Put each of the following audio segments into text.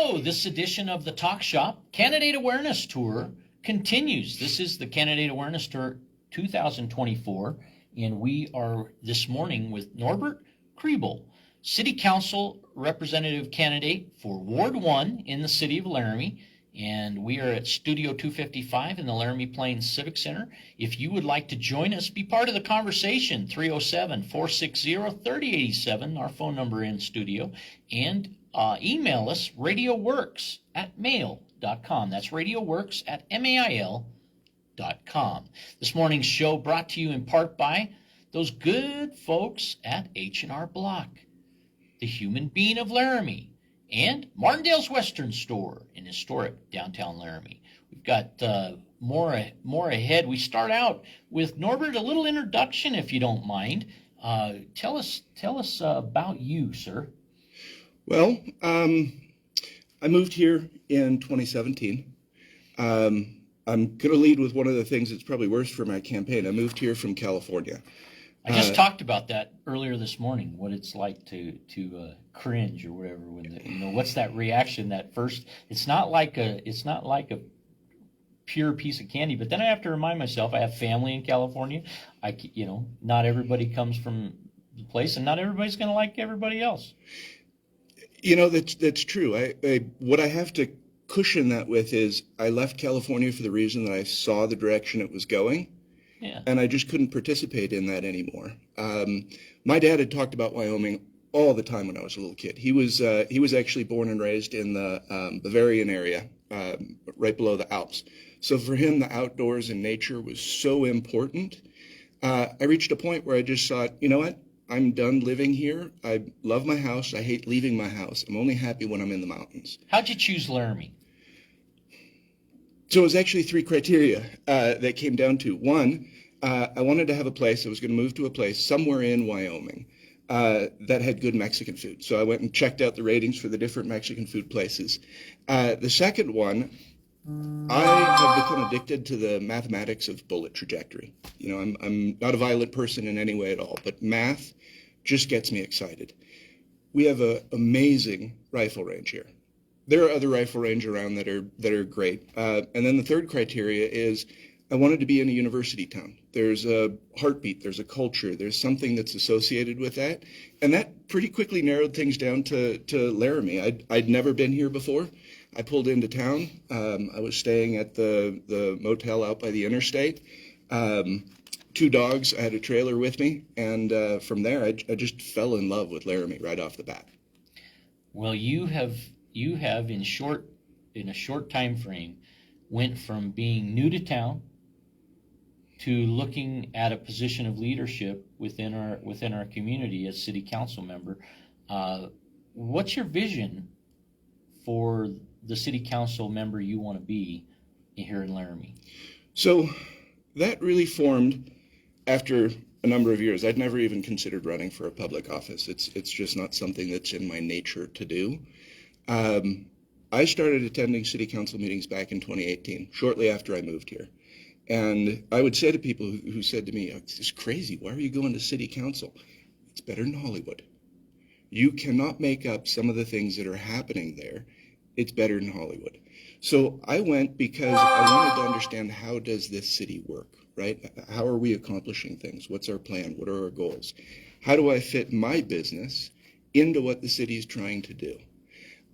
Hello, this edition of the Talk Shop Candidate Awareness Tour continues. This is the Candidate Awareness Tour 2024, and we are this morning with Norbert Kriebel, City Council Representative Candidate for Ward 1 in the City of Laramie, and we are at Studio 255 in the Laramie Plains Civic Center. If you would like to join us, be part of the conversation, 307-460-3087, our phone number in studio, and email us, radioworks@mail.com. That's radioworks@mail.com. This morning's show brought to you in part by those good folks at H&R Block, the Human Being of Laramie, and Martindale's Western Store in historic downtown Laramie. We've got more ahead. We start out with Norbert, a little introduction, if you don't mind. Tell us about you, sir. Well, I moved here in 2017. I'm going to lead with one of the things that's probably worse for my campaign. I moved here from California. I just talked about that earlier this morning, what it's like to cringe or whatever when what's that reaction, that first. It's not like a pure piece of candy, but then I have to remind myself I have family in California. Not everybody comes from the place, and not everybody's going to like everybody else. That's true. What I have to cushion that with is I left California for the reason that I saw the direction it was going. Yeah. And I just couldn't participate in that anymore. My dad had talked about Wyoming all the time when I was a little kid. He was actually born and raised in the Bavarian area, right below the Alps. So for him, the outdoors and nature was so important. I reached a point where I just thought, you know what? I'm done living here. I love my house. I hate leaving my house. I'm only happy when I'm in the mountains. How'd you choose Laramie? So it was actually three criteria that came down to. One, I wanted to have a place. I was going to move to a place somewhere in Wyoming that had good Mexican food. So I went and checked out the ratings for the different Mexican food places. The second one, I have become addicted to the mathematics of bullet trajectory. I'm not a violent person in any way at all, but math just gets me excited. We have an amazing rifle range here. There are other rifle range around that are great. And then the third criteria is I wanted to be in a university town. There's a heartbeat, there's a culture, there's something that's associated with that. And that pretty quickly narrowed things down to Laramie. I'd never been here before. I pulled into town. I was staying at the motel out by the interstate. Two dogs, I had a trailer with me. And from there, I just fell in love with Laramie right off the bat. Well, you have in a short time frame went from being new to town to looking at a position of leadership within our community as city council member. What's your vision for the city council member you want to be here in Laramie? So that really formed after a number of years. I'd never even considered running for a public office. It's just not something that's in my nature to do. I started attending city council meetings back in 2018, shortly after I moved here. And I would say to people who said to me, "This is crazy. Why are you going to city council?" It's better than Hollywood. You cannot make up some of the things that are happening there. It's better than Hollywood. So I went because I wanted to understand, how does this city work, right? How are we accomplishing things? What's our plan? What are our goals? How do I fit my business into what the city is trying to do?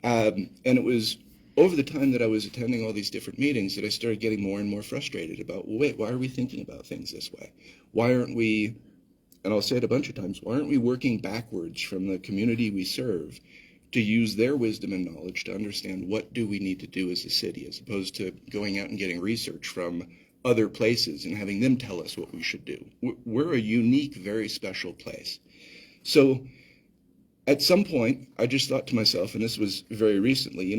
And it was over the time that I was attending all these different meetings that I started getting more and more frustrated about, well, wait, why are we thinking about things this way? Why aren't we, and I'll say it a bunch of times, why aren't we working backwards from the community we serve to use their wisdom and knowledge to understand what do we need to do as a city, as opposed to going out and getting research from other places and having them tell us what we should do. We're a unique, very special place. So at some point, I just thought to myself, and this was very recently,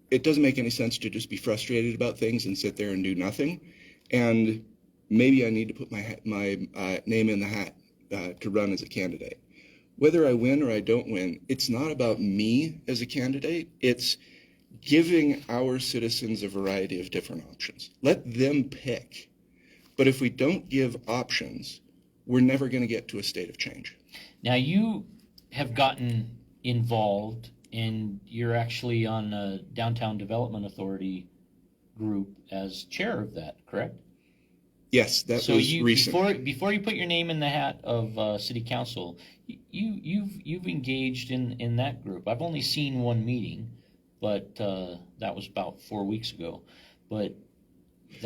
it doesn't make any sense to just be frustrated about things and sit there and do nothing. And maybe I need to put my name in the hat to run as a candidate. Whether I win or I don't win, it's not about me as a candidate. It's giving our citizens a variety of different options. Let them pick. But if we don't give options, we're never going to get to a state of change. Now, you have gotten involved And you're actually on the Downtown Development Authority group as chair of that, correct? Yes, that So was you recent. before you put your name in the hat of city council, you've engaged in that group. I've only seen one meeting, but that was about 4 weeks ago. But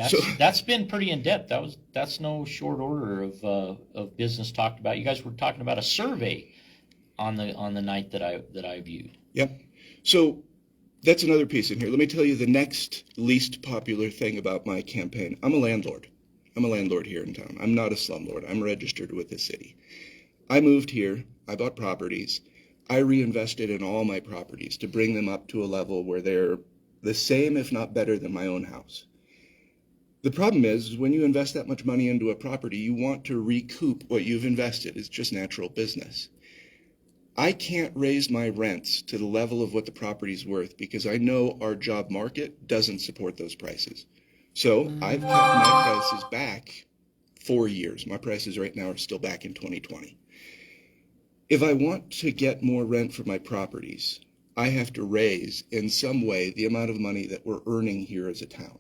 So, that's been pretty in depth. That's no short order of business talked about. You guys were talking about a survey on the night that I viewed. yep. So that's another piece in here. Let me tell you the next least popular thing about my campaign. I'm a landlord. I'm a landlord here in town. I'm not a slumlord. I'm registered with the city. I moved here. I bought properties. I reinvested in all my properties to bring them up to a level where they're the same, if not better, than my own house. The problem is when you invest that much money into a property, you want to recoup what you've invested. It's just natural business. I can't raise my rents to the level of what the property's worth because I know our job market doesn't support those prices. So I've kept my prices back 4 years. My prices right now are still back in 2020. If I want to get more rent for my properties, I have to raise in some way the amount of money that we're earning here as a town.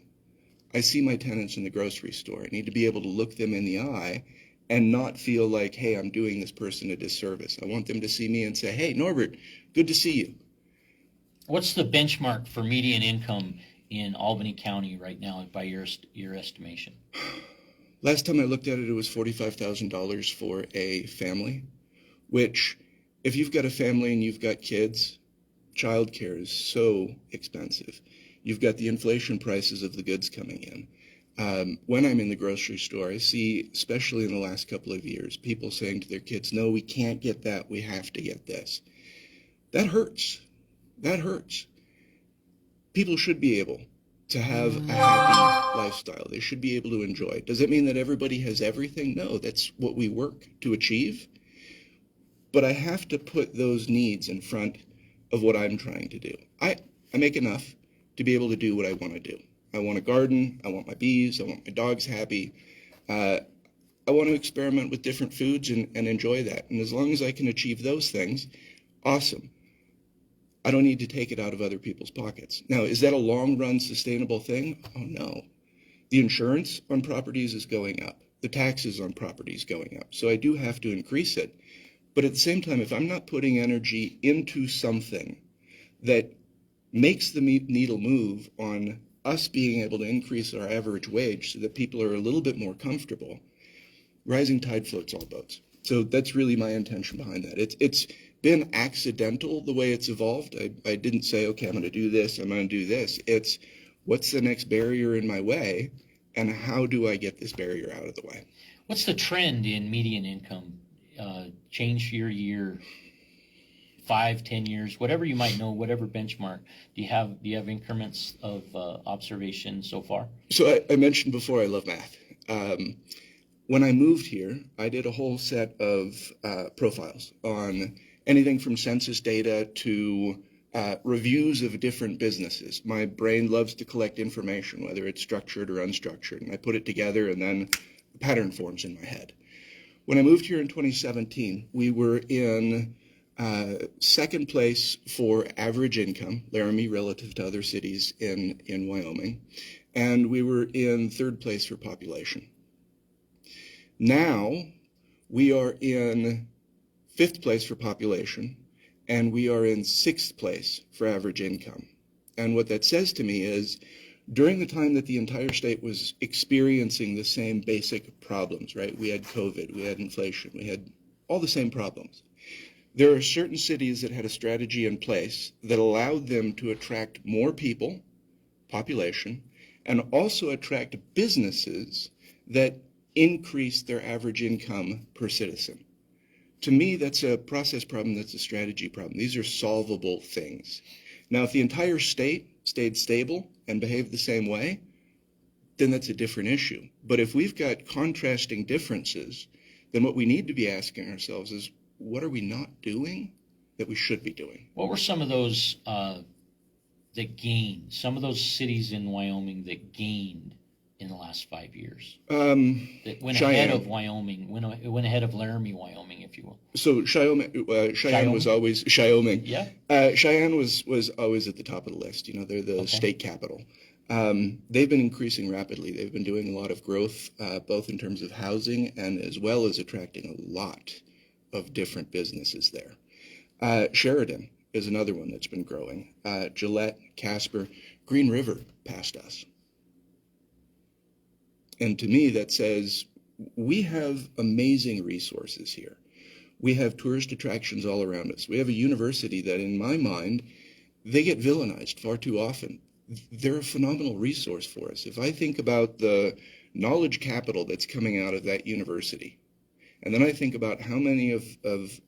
I see my tenants in the grocery store. I need to be able to look them in the eye and not feel like, hey, I'm doing this person a disservice. I want them to see me and say, hey, Norbert, good to see you. What's the benchmark for median income in Albany County right now by your estimation? Last time I looked at it, it was $45,000 for a family, which if you've got a family and you've got kids, childcare is so expensive. You've got the inflation prices of the goods coming in. When I'm in the grocery store, I see, especially in the last couple of years, people saying to their kids, no, we can't get that. We have to get this. That hurts. That hurts. People should be able to have a happy lifestyle. They should be able to enjoy. Does it mean that everybody has everything? No, that's what we work to achieve. But I have to put those needs in front of what I'm trying to do. I make enough to be able to do what I want to do. I want a garden. I want my bees. I want my dogs happy. I want to experiment with different foods and enjoy that. And as long as I can achieve those things, awesome. I don't need to take it out of other people's pockets. Now, is that a long-run sustainable thing? Oh, no. The insurance on properties is going up. The taxes on properties going up. So I do have to increase it. But at the same time, if I'm not putting energy into something that makes the needle move on us being able to increase our average wage so that people are a little bit more comfortable, rising tide floats all boats. So that's really my intention behind that. It's been accidental the way it's evolved. I didn't say, okay, I'm going to do this, I'm going to do this. It's what's the next barrier in my way, and how do I get this barrier out of the way? What's the trend in median income? Change year to year, 5, 10 years, whatever you might know, whatever benchmark. Do you have increments of observation so far? So I mentioned before I love math. When I moved here, I did a whole set of profiles on anything from census data to reviews of different businesses. My brain loves to collect information, whether it's structured or unstructured, and I put it together and then a pattern forms in my head. When I moved here in 2017, we were in second place for average income, Laramie relative to other cities in Wyoming, and we were in third place for population. Now we are in fifth place for population, and we are in sixth place for average income. And what that says to me is, during the time that the entire state was experiencing the same basic problems, right? We had COVID, we had inflation, we had all the same problems. There are certain cities that had a strategy in place that allowed them to attract more people, population, and also attract businesses that increase their average income per citizen. To me, that's a process problem, that's a strategy problem. These are solvable things. Now, if the entire state stayed stable and behaved the same way, then that's a different issue. But if we've got contrasting differences, then what we need to be asking ourselves is, what are we not doing that we should be doing? What were some of those that gained, some of those cities in Wyoming that gained in the last 5 years? It went Cheyenne. ahead of Wyoming, it went ahead of Laramie, Wyoming, if you will. So Cheyenne was always Wyoming. Yeah. Cheyenne was always at the top of the list. You know, they're the state capital. They've been increasing rapidly. They've been doing a lot of growth, both in terms of housing and as well as attracting a lot of different businesses there. Sheridan is another one that's been growing. Gillette, Casper, Green River passed us. And to me, that says we have amazing resources here. We have tourist attractions all around us. We have a university that, in my mind, they get villainized far too often. They're a phenomenal resource for us. If I think about the knowledge capital that's coming out of that university, and then I think about how many of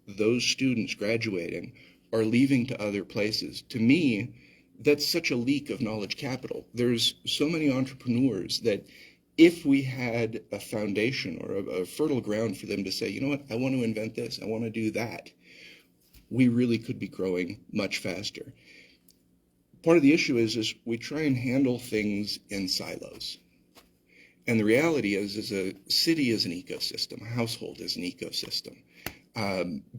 those students graduating are leaving to other places, to me, that's such a leak of knowledge capital. There's so many entrepreneurs that if we had a foundation or a fertile ground for them to say, you know what, I want to invent this, I want to do that, we really could be growing much faster. Part of the issue is we try and handle things in silos. And the reality is a city is an ecosystem, a household is an ecosystem.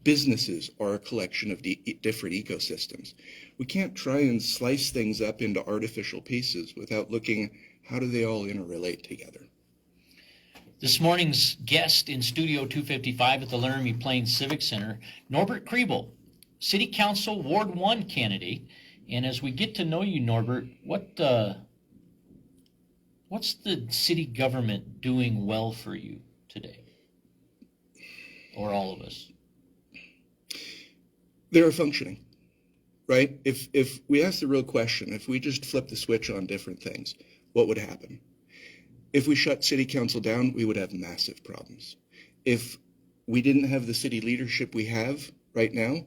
Businesses are a collection of different ecosystems. We can't try and slice things up into artificial pieces without looking how do they all interrelate together. This morning's guest in Studio 255 at the Laramie Plains Civic Center, Norbert Kriebel, City Council Ward 1 candidate. And as we get to know you, Norbert, what's the city government doing well for you today? Or all of us? They're functioning, right? If we ask the real question, if we just flip the switch on different things, what would happen? If we shut city council down, we would have massive problems. If we didn't have the city leadership we have right now,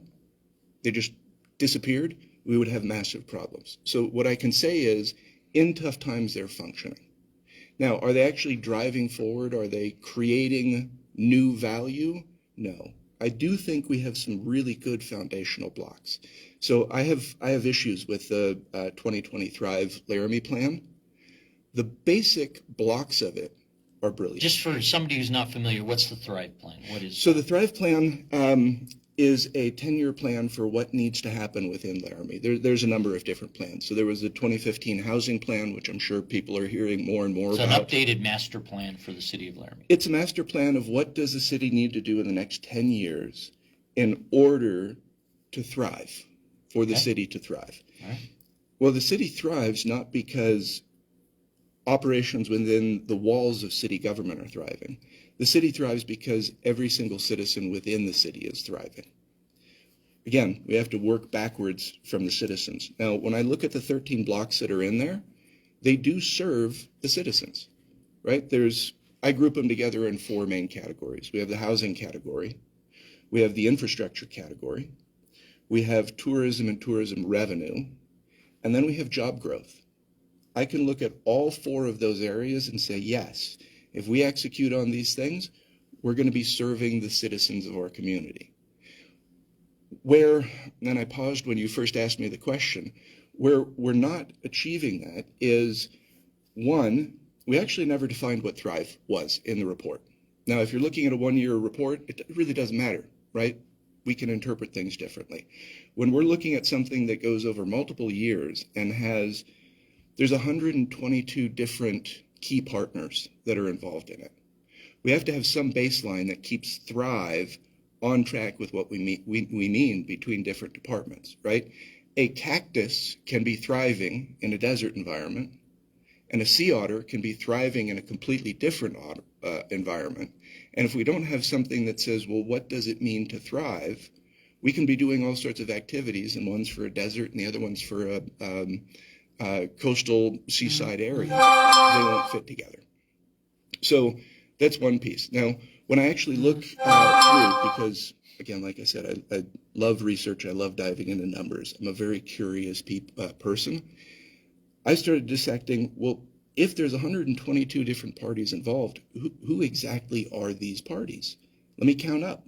they just disappeared, we would have massive problems. So what I can say is, in tough times, they're functioning. Now, are they actually driving forward? Are they creating new value? No. I do think we have some really good foundational blocks. So I have issues with the 2020 Thrive Laramie plan. The basic blocks of it are brilliant. Just for somebody who's not familiar, what's the Thrive Plan? What is So the Thrive Plan is a 10-year plan for what needs to happen within Laramie. There's a number of different plans. So there was the 2015 housing plan, which I'm sure people are hearing more and more about. It's an updated master plan for the city of Laramie. It's a master plan of what does the city need to do in the next 10 years in order to thrive, for the city to thrive. All right. Well, the city thrives not because operations within the walls of city government are thriving. The city thrives because every single citizen within the city is thriving. Again, we have to work backwards from the citizens. Now, when I look at the 13 blocks that are in there, they do serve the citizens, right? I group them together in 4 main categories. We have the housing category. We have the infrastructure category. We have tourism and tourism revenue. And then we have job growth. I can look at all 4 of those areas and say, yes, if we execute on these things, we're going to be serving the citizens of our community. And I paused when you first asked me the question, where we're not achieving that is, one, we actually never defined what Thrive was in the report. Now, if you're looking at a 1-year report, it really doesn't matter, right? We can interpret things differently. When we're looking at something that goes over multiple years and there's 122 different key partners that are involved in it. We have to have some baseline that keeps Thrive on track with what we mean between different departments, right? A cactus can be thriving in a desert environment, and a sea otter can be thriving in a completely different environment. And if we don't have something that says, well, what does it mean to thrive? We can be doing all sorts of activities, and one's for a desert and the other one's for a coastal seaside area. They won't fit together. So that's one piece. Now, when I actually look through, because again, like I said, I love research. I love diving into numbers. I'm a very curious person. I started dissecting, well, if there's 122 different parties involved, who exactly are these parties? Let me count up.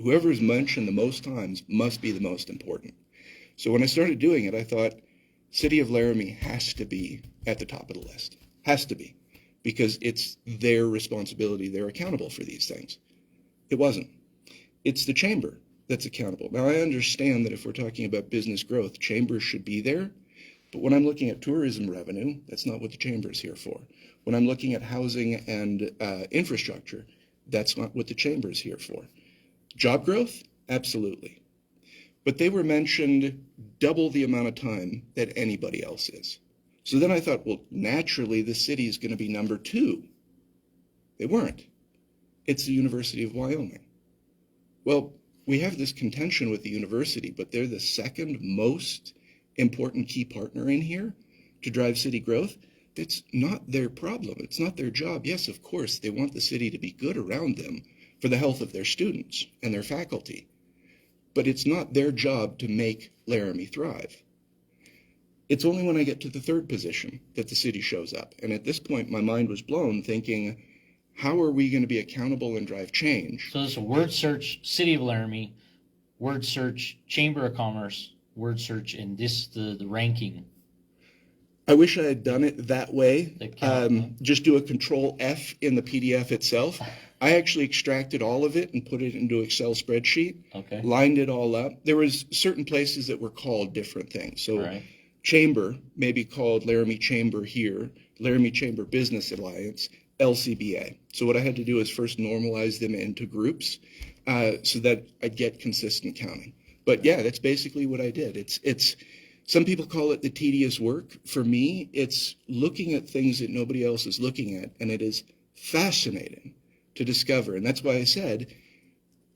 Whoever's mentioned the most times must be the most important. So when I started doing it, I thought, City of Laramie has to be at the top of the list. Has to be. because it's their responsibility. They're accountable for these things. It wasn't. It's the chamber that's accountable. Now, I understand that if we're talking about business growth, chambers should be there. But when I'm looking at tourism revenue, that's not what the chamber is here for. When I'm looking at housing and infrastructure, that's not what the chamber is here for. Job growth? Absolutely. But they were mentioned double the amount of time that anybody else is. So then I thought, well, naturally, the city is going to be number 2. They weren't. It's the University of Wyoming. Well, we have this contention with the university, but they're the second most important key partner in here to drive city growth. That's not their problem. It's not their job. Yes, of course, they want the city to be good around them for the health of their students and their faculty. But it's not their job to make Laramie thrive. It's only when I get to the third position that the city shows up. And at this point, my mind was blown thinking, how are we going to be accountable and drive change? So this is a word search, City of Laramie, word search, Chamber of Commerce, word search, and this the ranking. I wish I had done it that way. The Just do a Control F in the PDF itself. I actually extracted all of it and put it into Excel spreadsheet, Okay. lined it all up. There was certain places that were called different things. So Right. Chamber may be called Laramie Chamber here, Laramie Chamber Business Alliance, LCBA. So what I had to do is first normalize them into groups so that I'd get consistent counting. But yeah, that's basically what I did. It's some people call it the tedious work. For me, it's looking at things that nobody else is looking at, and it is fascinating to discover. And that's why I said,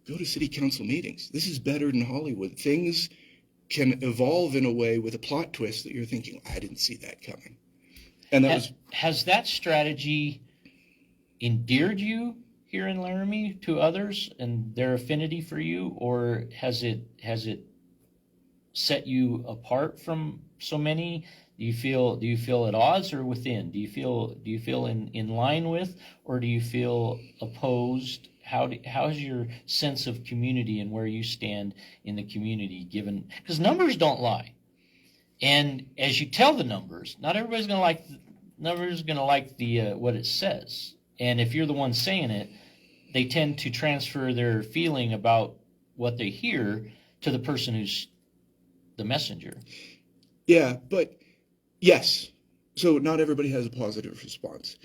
go to city council meetings. This is better than Hollywood. Things can evolve in a way with a plot twist that you're thinking, I didn't see that coming. And that was Has that strategy endeared you here in Laramie to others and their affinity for you, or has it set you apart from so many? Do you feel at odds or within? Do you feel in line with, or do you feel opposed? How's your sense of community and where you stand in the community, given, because numbers don't lie, and as you tell the numbers, not everybody's going to like the what it says, and if you're the one saying it, they tend to transfer their feeling about what they hear to the person who's the messenger. Yeah, but yes. So not everybody has a positive response.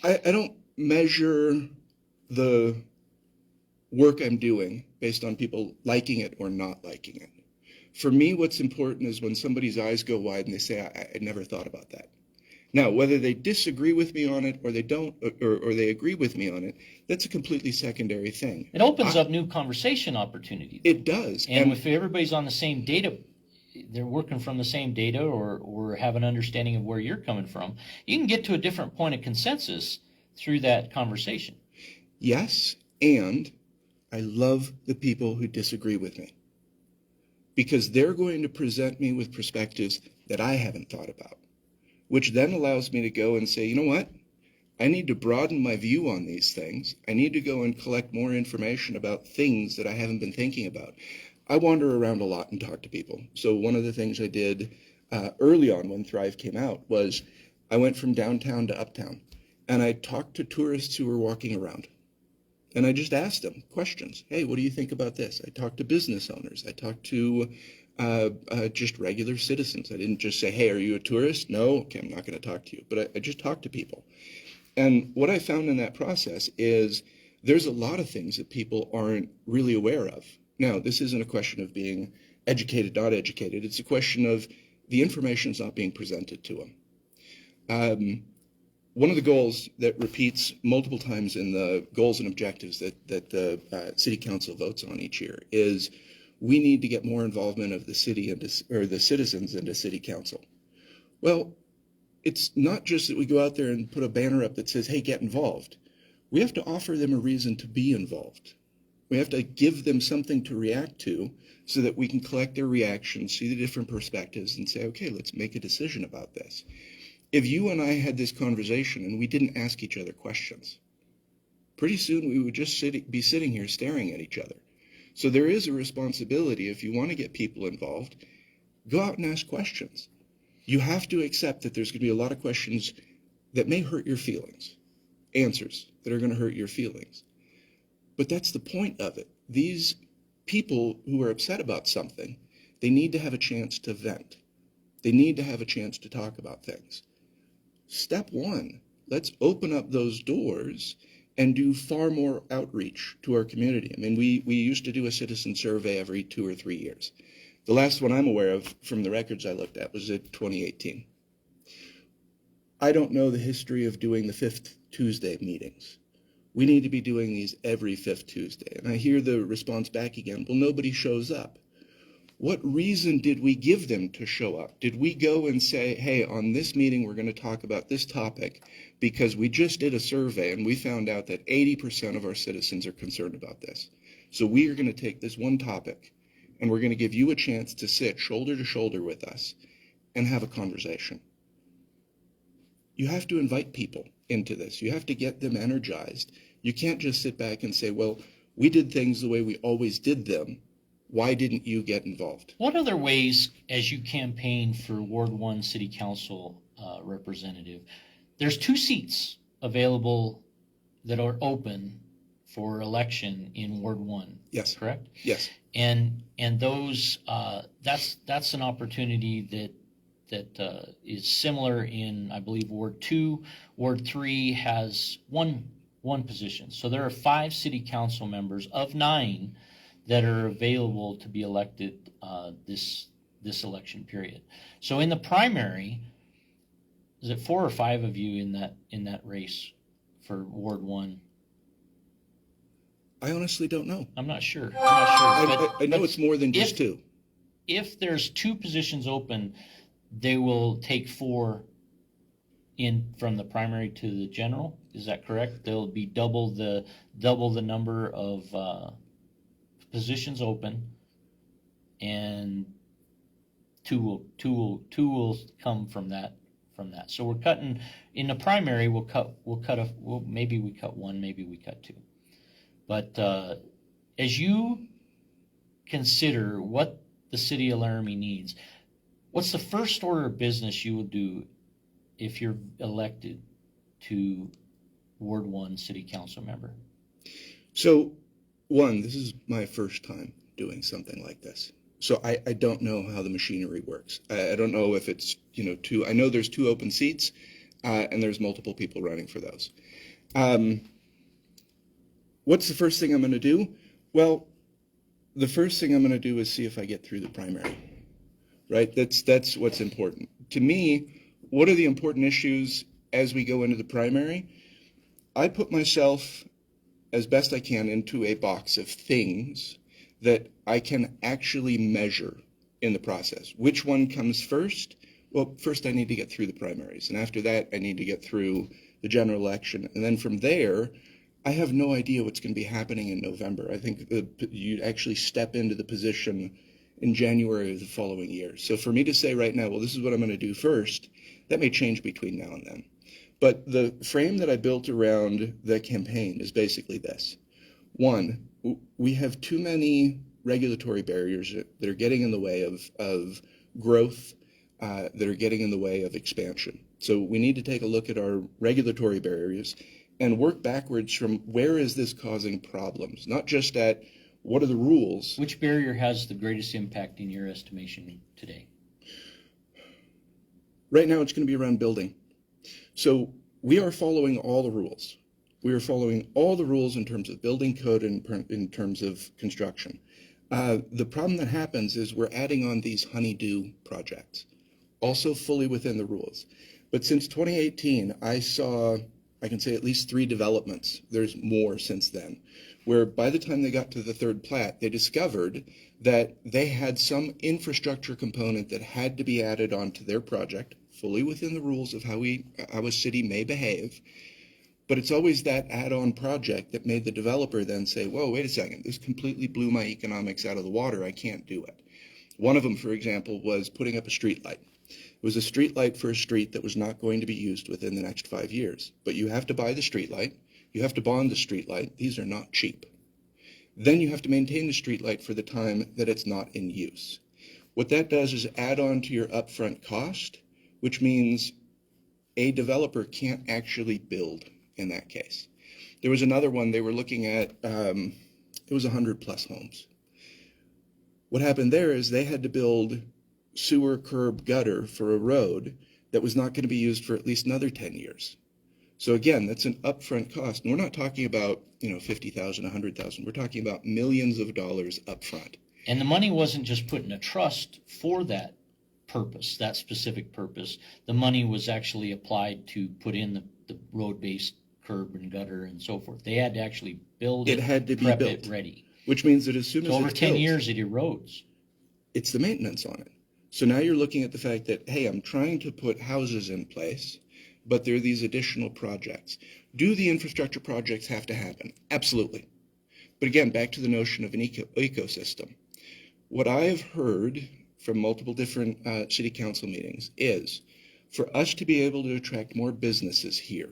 I don't measure the work I'm doing based on people liking it or not liking it. For me, what's important is when somebody's eyes go wide and they say, I never thought about that. Now, whether they disagree with me on it or they don't, or they agree with me on it, that's a completely secondary thing. It opens up new conversation opportunity. It does. And if everybody's on the same data, they're working from the same data or have an understanding of where you're coming from, you can get to a different point of consensus through that conversation. Yes, and I love the people who disagree with me because they're going to present me with perspectives that I haven't thought about, which then allows me to go and say, you know what? I need to broaden my view on these things. I need to go and collect more information about things that I haven't been thinking about. I wander around a lot and talk to people. So one of the things I did early on when Thrive came out was I went from downtown to uptown, and I talked to tourists who were walking around. And I just asked them questions. Hey, what do you think about this? I talked to business owners. I talked to just regular citizens. I didn't just say, hey, are you a tourist? No, okay, I'm not going to talk to you. But I just talked to people. And what I found in that process is there's a lot of things that people aren't really aware of. Now, this isn't a question of being educated, not educated. It's a question of the information is not being presented to them. One of the goals that repeats multiple times in the goals and objectives that the City Council votes on each year is we need to get more involvement of the city or the citizens into City Council. Well, it's not just that we go out there and put a banner up that says, hey, get involved. We have to offer them a reason to be involved. We have to give them something to react to so that we can collect their reactions, see the different perspectives, and say, okay, let's make a decision about this. If you and I had this conversation and we didn't ask each other questions, pretty soon we would just be sitting here staring at each other. So there is a responsibility, if you want to get people involved, go out and ask questions. You have to accept that there's going to be a lot of questions that may hurt your feelings, answers that are going to hurt your feelings. But that's the point of it. These people who are upset about something, they need to have a chance to vent. They need to have a chance to talk about things. Step one, let's open up those doors and do far more outreach to our community. I mean, we used to do a citizen survey every 2 or 3 years. The last one I'm aware of from the records I looked at was in 2018. I don't know the history of doing the fifth Tuesday meetings. We need to be doing these every fifth Tuesday. And I hear the response back again, well, nobody shows up. What reason did we give them to show up? Did we go and say, hey, on this meeting, we're going to talk about this topic because we just did a survey and we found out that 80% of our citizens are concerned about this. So we are going to take this one topic and we're going to give you a chance to sit shoulder to shoulder with us and have a conversation. You have to invite people into this. You have to get them energized. You can't just sit back and say, well, we did things the way we always did them. Why didn't you get involved? What other ways, as you campaign for Ward 1 City Council representative, there's 2 seats available that are open for election in Ward 1. Yes. Correct? Yes. And those that's an opportunity that is similar in, I believe, Ward 2. Ward 3 has one position. So there are 5 city council members of 9 that are available to be elected this election period. So in the primary, is it 4 or 5 of you in that race for Ward 1? I honestly don't know. I'm not sure. I know it's more than just 2. If there's 2 positions open, they will take 4 in from the primary to the general. Is that correct? There'll be double the number of positions open, and two will come from that. So we're cutting in the primary. Maybe we cut 1, maybe we cut 2. But as you consider what the city of Laramie needs, what's the first order of business you will do if you're elected to Ward 1 City Council member? So, one, this is my first time doing something like this. So I don't know how the machinery works. I don't know if it's, 2. I know there's 2 open seats, and there's multiple people running for those. What's the first thing I'm going to do? Well, the first thing I'm going to do is see if I get through the primary, right? That's what's important. To me, what are the important issues as we go into the primary? I put myself as best I can into a box of things that I can actually measure in the process. Which one comes first? Well, first I need to get through the primaries, and after that I need to get through the general election, and then from there I have no idea what's going to be happening in November. I think you actually step into the position in January of the following year. So for me to say right now, well, this is what I'm going to do first, that may change between now and then. But the frame that I built around the campaign is basically this. 1, we have too many regulatory barriers that are getting in the way of growth, that are getting in the way of expansion. So we need to take a look at our regulatory barriers and work backwards from where is this causing problems, not just at what are the rules. Which barrier has the greatest impact in your estimation today? Right now it's going to be around building. So we are following all the rules. We are following all the rules in terms of building code and in terms of construction. The problem that happens is we're adding on these honeydew projects, also fully within the rules. But since 2018, I can say at least 3 developments. There's more since then, where by the time they got to the 3rd plat, they discovered that they had some infrastructure component that had to be added onto their project, fully within the rules of how a city may behave. But it's always that add-on project that made the developer then say, whoa, wait a second, this completely blew my economics out of the water. I can't do it. One of them, for example, was putting up a street light. It was a street light for a street that was not going to be used within the next 5 years. But you have to buy the street light. You have to bond the street light. These are not cheap. Then you have to maintain the street light for the time that it's not in use. What that does is add on to your upfront cost, which means a developer can't actually build in that case. There was another one they were looking at, it was 100+ homes. What happened there is they had to build sewer, curb, gutter for a road that was not going to be used for at least another 10 years. So again, that's an upfront cost. And we're not talking about, $50,000, $100,000. We're talking about millions of dollars upfront. And the money wasn't just put in a trust for that purpose, that specific purpose. The money was actually applied to put in the road-based curb and gutter and so forth. They had to actually build it, had to be prep built, it ready. which means that as soon as So over it's 10 built, years, it erodes. it's the maintenance on it. So now you're looking at the fact that, hey, I'm trying to put houses in place, but there are these additional projects. Do the infrastructure projects have to happen? Absolutely. But again, back to the notion of an ecosystem. What I've heard from multiple different city council meetings is, for us to be able to attract more businesses here,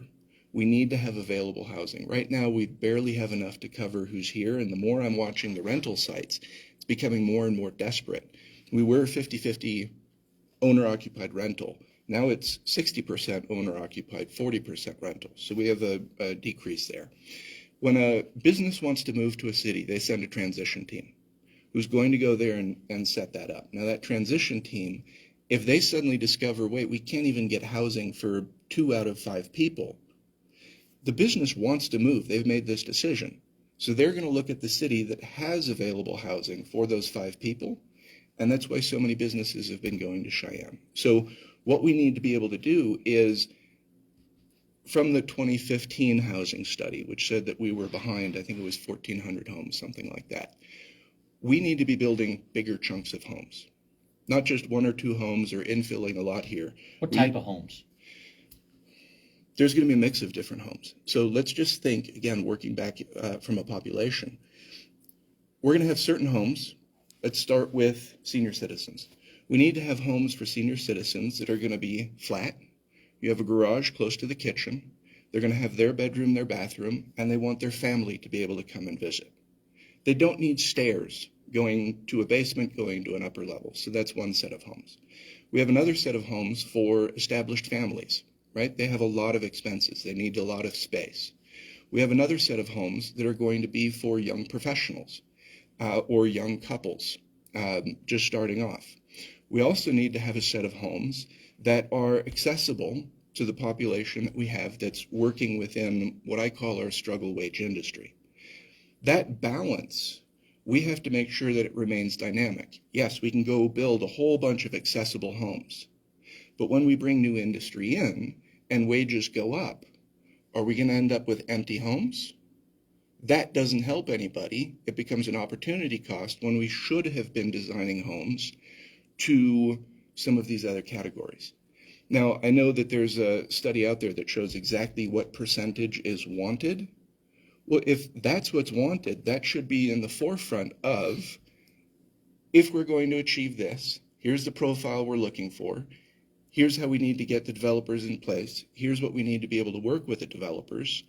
we need to have available housing. Right now, we barely have enough to cover who's here, and the more I'm watching the rental sites, it's becoming more and more desperate. We were 50-50 owner-occupied rental. Now it's 60% owner-occupied, 40% rental. So we have a decrease there. When a business wants to move to a city, they send a transition team who's going to go there and set that up. Now that transition team, if they suddenly discover, wait, we can't even get housing for 2 out of 5 people, the business wants to move. They've made this decision. So they're going to look at the city that has available housing for those 5 people. And that's why so many businesses have been going to Cheyenne. So what we need to be able to do is, from the 2015 housing study, which said that we were behind, I think it was 1,400 homes, something like that. We need to be building bigger chunks of homes, not just 1 or 2 homes or infilling a lot here. What type of homes? There's going to be a mix of different homes. So let's just think, again, working back from a population. We're going to have certain homes. Let's start with senior citizens. We need to have homes for senior citizens that are going to be flat. You have a garage close to the kitchen. They're going to have their bedroom, their bathroom, and they want their family to be able to come and visit. They don't need stairs going to a basement, going to an upper level. So that's one set of homes. We have another set of homes for established families, right? They have a lot of expenses. They need a lot of space. We have another set of homes that are going to be for young professionals or young couples just starting off. We also need to have a set of homes that are accessible to the population that we have that's working within what I call our struggle wage industry. That balance, we have to make sure that it remains dynamic. Yes, we can go build a whole bunch of accessible homes, but when we bring new industry in and wages go up, are we going to end up with empty homes? That doesn't help anybody. It becomes an opportunity cost when we should have been designing homes to some of these other categories. Now, I know that there's a study out there that shows exactly what percentage is wanted. Well, if that's what's wanted, that should be in the forefront of, if we're going to achieve this, here's the profile we're looking for, here's how we need to get the developers in place, here's what we need to be able to work with the developers,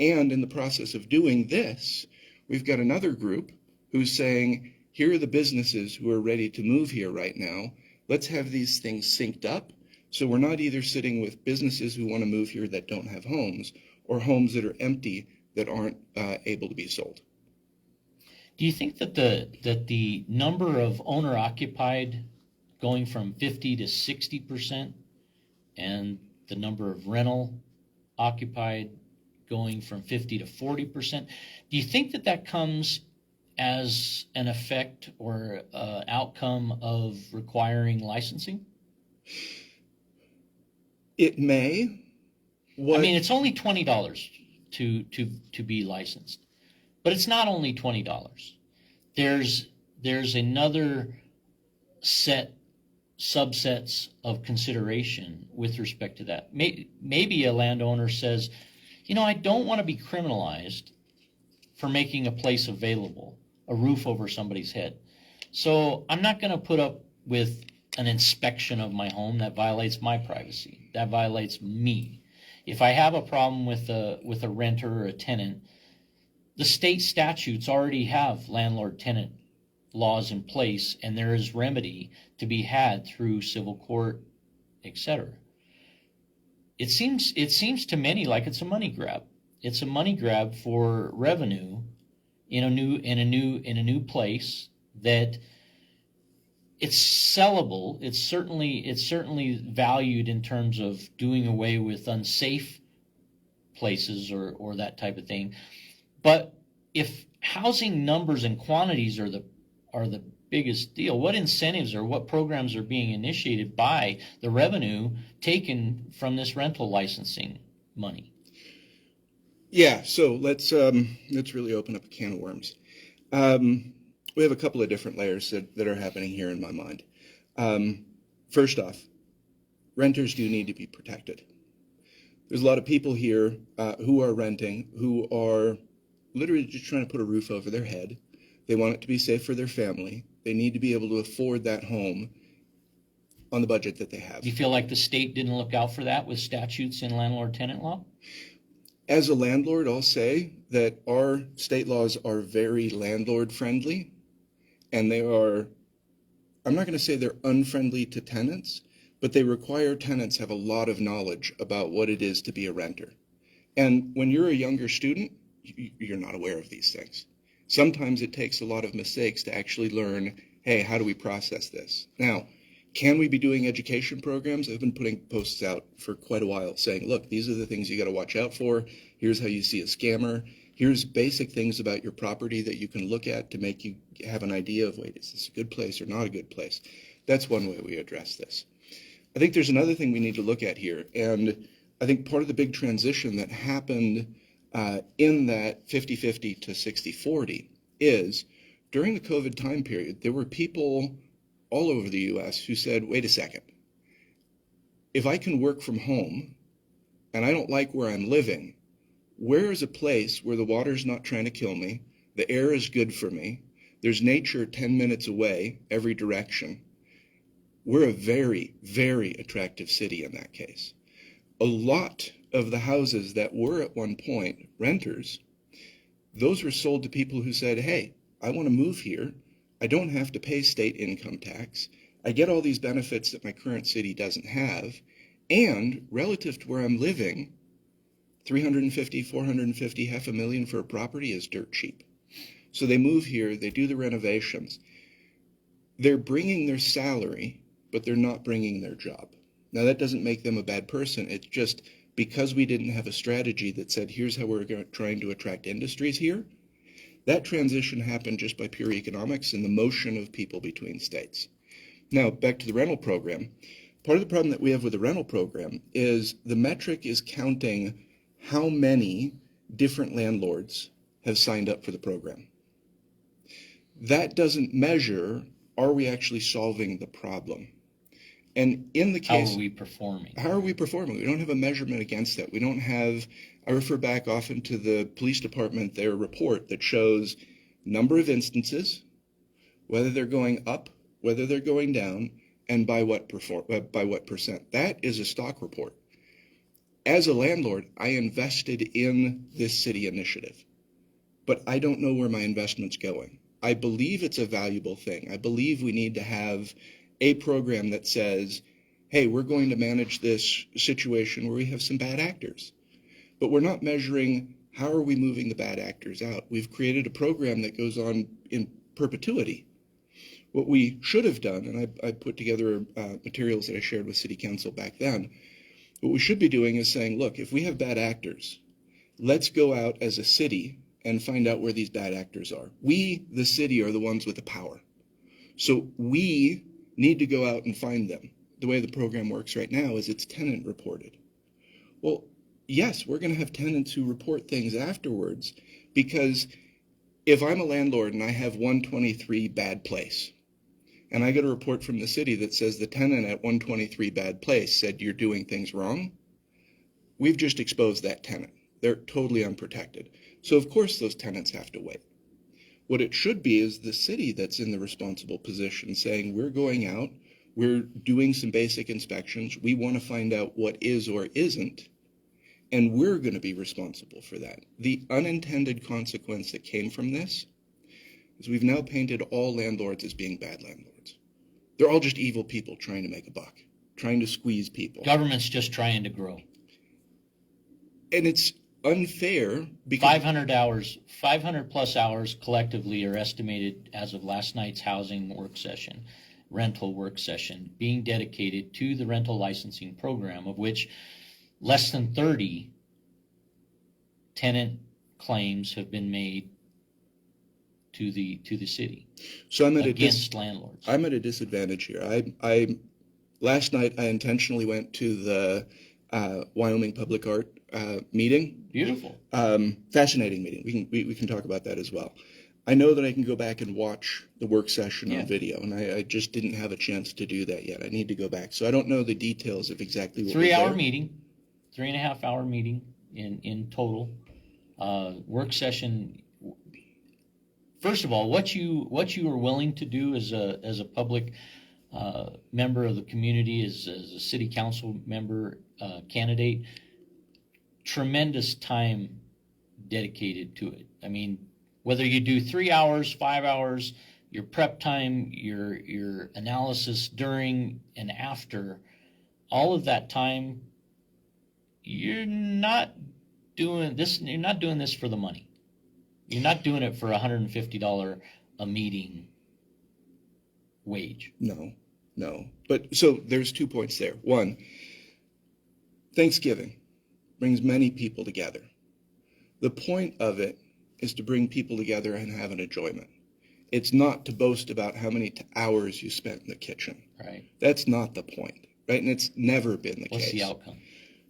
and in the process of doing this, we've got another group who's saying, here are the businesses who are ready to move here right now. Let's have these things synced up so we're not either sitting with businesses who want to move here that don't have homes or homes that are empty that aren't able to be sold. Do you think that the number of owner occupied going from 50 to 60% and the number of rental occupied going from 50 to 40%, do you think that comes as an effect or outcome of requiring licensing? It may. I mean, it's only $20 to be licensed, but it's not only $20. There's another subsets of consideration with respect to that. Maybe a landowner says, I don't want to be criminalized for making a place available, a roof over somebody's head. So I'm not going to put up with an inspection of my home that violates my privacy, that violates me. If I have a problem with a renter or a tenant, the state statutes already have landlord-tenant laws in place, and there is remedy to be had through civil court, etc. it seems to many like it's a money grab. It's a money grab for revenue in a new place that it's sellable. It's certainly valued in terms of doing away with unsafe places or that type of thing. But if housing numbers and quantities are the biggest deal, what incentives or what programs are being initiated by the revenue taken from this rental licensing money? Yeah, so let's really open up a can of worms. We have a couple of different layers that are happening here in my mind. First off, renters do need to be protected. There's a lot of people here who are renting, who are literally just trying to put a roof over their head. They want it to be safe for their family. They need to be able to afford that home on the budget that they have. Do you feel like the state didn't look out for that with statutes in landlord-tenant law? As a landlord, I'll say that our state laws are very landlord-friendly, and they are, I'm not going to say they're unfriendly to tenants, but they require tenants have a lot of knowledge about what it is to be a renter. And when you're a younger student, you're not aware of these things. Sometimes it takes a lot of mistakes to actually learn, hey, how do we process this? Now, can we be doing education programs? I've been putting posts out for quite a while saying, look, these are the things you got to watch out for. Here's how you see a scammer. Here's basic things about your property that you can look at to make you have an idea of, wait, is this a good place or not a good place? That's one way we address this. I think there's another thing we need to look at here. And I think part of the big transition that happened in that 50-50 to 60-40 is during the COVID time period, there were people all over the US who said, wait a second, if I can work from home and I don't like where I'm living, where is a place where the water's not trying to kill me, the air is good for me, there's nature 10 minutes away every direction? We're a very, very attractive city in that case. A lot of the houses that were at one point renters, those were sold to people who said, hey, I want to move here. I don't have to pay state income tax. I get all these benefits that my current city doesn't have. And relative to where I'm living, $350,000, $450,000, $500,000 for a property is dirt cheap. So they move here, they do the renovations. They're bringing their salary, but they're not bringing their job. Now, that doesn't make them a bad person. It's just because we didn't have a strategy that said, here's how we're trying to attract industries here. That transition happened just by pure economics and the motion of people between states. Now, back to the rental program. Part of the problem that we have with the rental program is the metric is counting how many different landlords have signed up for the program. That doesn't measure, are we actually solving the problem? And in the case, How are we performing? How are we performing? We don't have a measurement against that. We don't have, I refer back often to the police department, their report that shows number of instances, whether they're going up, whether they're going down, and by what percent. That is a stock report. As a landlord, I invested in this city initiative, but I don't know where my investment's going. I believe it's a valuable thing. I believe we need to have a program that says, hey, we're going to manage this situation where we have some bad actors. But we're not measuring how are we moving the bad actors out. We've created a program that goes on in perpetuity. What we should have done, and I put together materials that I shared with City Council back then, what we should be doing is saying, look, if we have bad actors, let's go out as a city and find out where these bad actors are. We, the city, are the ones with the power. So we need to go out and find them. The way the program works right now is it's tenant reported. Well, yes, we're going to have tenants who report things afterwards, because if I'm a landlord and I have 123 bad place, and I get a report from the city that says the tenant at 123 bad place said you're doing things wrong, we've just exposed that tenant. They're totally unprotected. So of course those tenants have to wait. What it should be is the city that's in the responsible position saying, we're going out, we're doing some basic inspections, we want to find out what is or isn't, and we're going to be responsible for that. The unintended consequence that came from this is we've now painted all landlords as being bad landlords. They're all just evil people trying to make a buck, trying to squeeze people. Government's just trying to grow. and it's unfair because 500 plus hours collectively are estimated as of last night's housing work session, rental work session, being dedicated to the rental licensing program, of which less than 30 tenant claims have been made to the city so against landlords. I'm at a disadvantage here. I last night I intentionally went to the Wyoming Public Art meeting. Beautiful. Fascinating meeting. We can talk about that as well. I know that I can go back and watch the work session on video, and I just didn't have a chance to do that yet. I need to go back. So I don't know the details of exactly what 3-hour meeting, 3.5 hour meeting in total. Work session. First of all, what you are willing to do as a public member of the community, as a city council member, candidate, tremendous time dedicated to it. I mean, whether you do 3 hours, 5 hours, your prep time, your analysis during and after, all of that time, you're not doing this. You're not doing this for the money. You're not doing it for $150 a meeting wage. No. But so there's 2 points there. One, Thanksgiving brings many people together. The point of it is to bring people together and have an enjoyment. It's not to boast about how many hours you spent in the kitchen. Right. That's not the point, right? And it's never been the case. What's the outcome?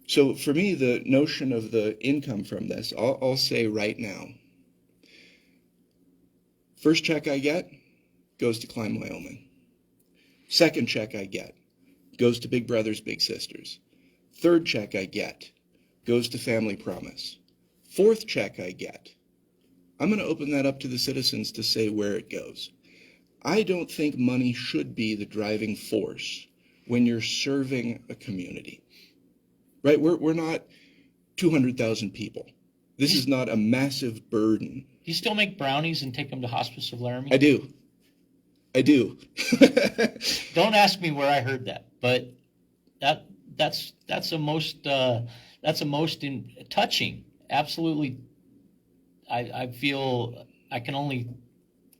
So for me, the notion of the income from this, I'll say right now, first check I get goes to Climb Wyoming. Second check I get goes to Big Brothers Big Sisters. Third check I get goes to Family Promise. Fourth check I get, I'm going to open that up to the citizens to say where it goes. I don't think money should be the driving force when you're serving a community. Right? We're not 200,000 people. This is not a massive burden. Do you still make brownies and take them to Hospice of Laramie? I do. Don't ask me where I heard that, but that's a most touching. Absolutely, I feel I can only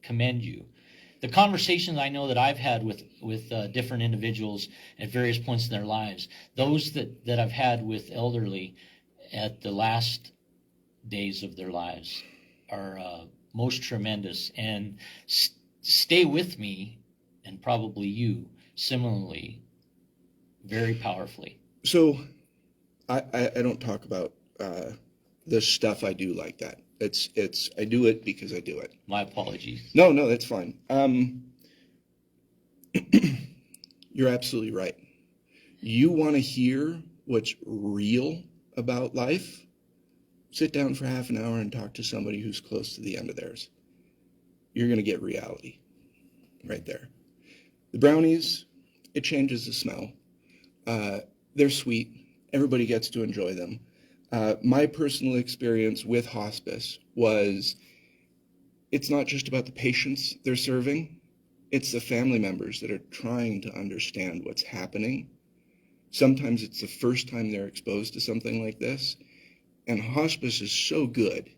commend you. The conversations I know that I've had with different individuals at various points in their lives, those that I've had with elderly at the last days of their lives are most tremendous, and stay with me, and probably you similarly, very powerfully. So I don't talk about the stuff I do like that. It's I do it because I do it. My apologies. No, that's fine. You're absolutely right. You want to hear what's real about life? Sit down for half an hour and talk to somebody who's close to the end of theirs. You're going to get reality right there. The brownies, it changes the smell. They're sweet. Everybody gets to enjoy them. My personal experience with hospice was it's not just about the patients they're serving. It's the family members that are trying to understand what's happening. Sometimes it's the first time they're exposed to something like this. And hospice is so good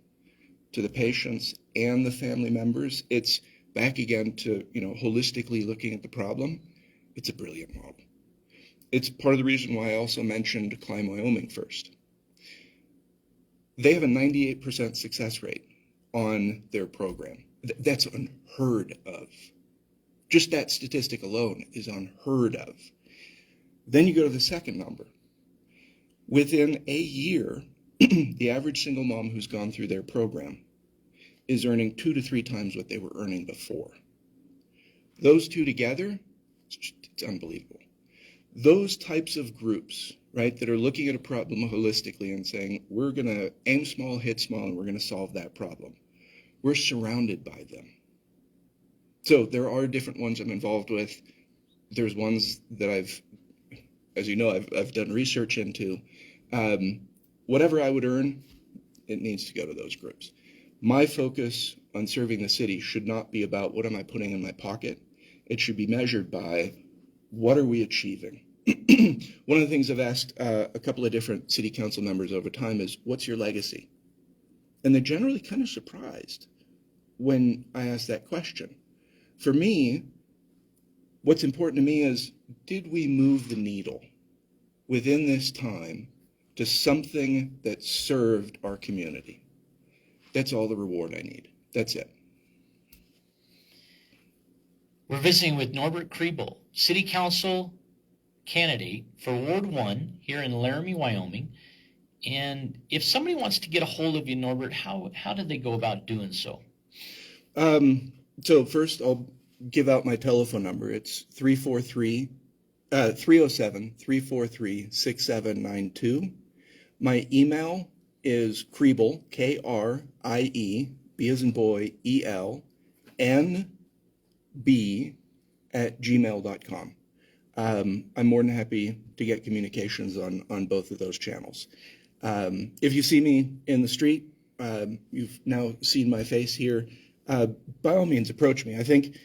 to the patients and the family members. It's back again to, holistically looking at the problem. It's a brilliant model. It's part of the reason why I also mentioned Climb Wyoming first. They have a 98% success rate on their program. That's unheard of. Just that statistic alone is unheard of. Then you go to the second number. Within a year, the average single mom who's gone through their program is earning 2 to 3 times what they were earning before. Those two together, it's unbelievable. Those types of groups, right, that are looking at a problem holistically and saying, we're going to aim small, hit small, and we're going to solve that problem. We're surrounded by them. So there are different ones I'm involved with. There's ones that I've done research into. Whatever I would earn, it needs to go to those groups. My focus on serving the city should not be about what am I putting in my pocket. It should be measured by what are we achieving? One of the things I've asked a couple of different city council members over time is, what's your legacy? And they're generally kind of surprised when I ask that question. For me, what's important to me is, did we move the needle within this time to something that served our community? That's all the reward I need. That's it. We're visiting with Norbert Kriebel, City Council candidate for Ward 1 here in Laramie, Wyoming. And if somebody wants to get a hold of you, Norbert, how do they go about doing so? So first, I'll give out my telephone number. It's 307-343-6792. My email is Kriebel, K-R-I-E, B as in boy, E-L, N-B @gmail.com. I'm more than happy to get communications on both of those channels. If you see me in the street, you've now seen my face here, by all means approach me. I think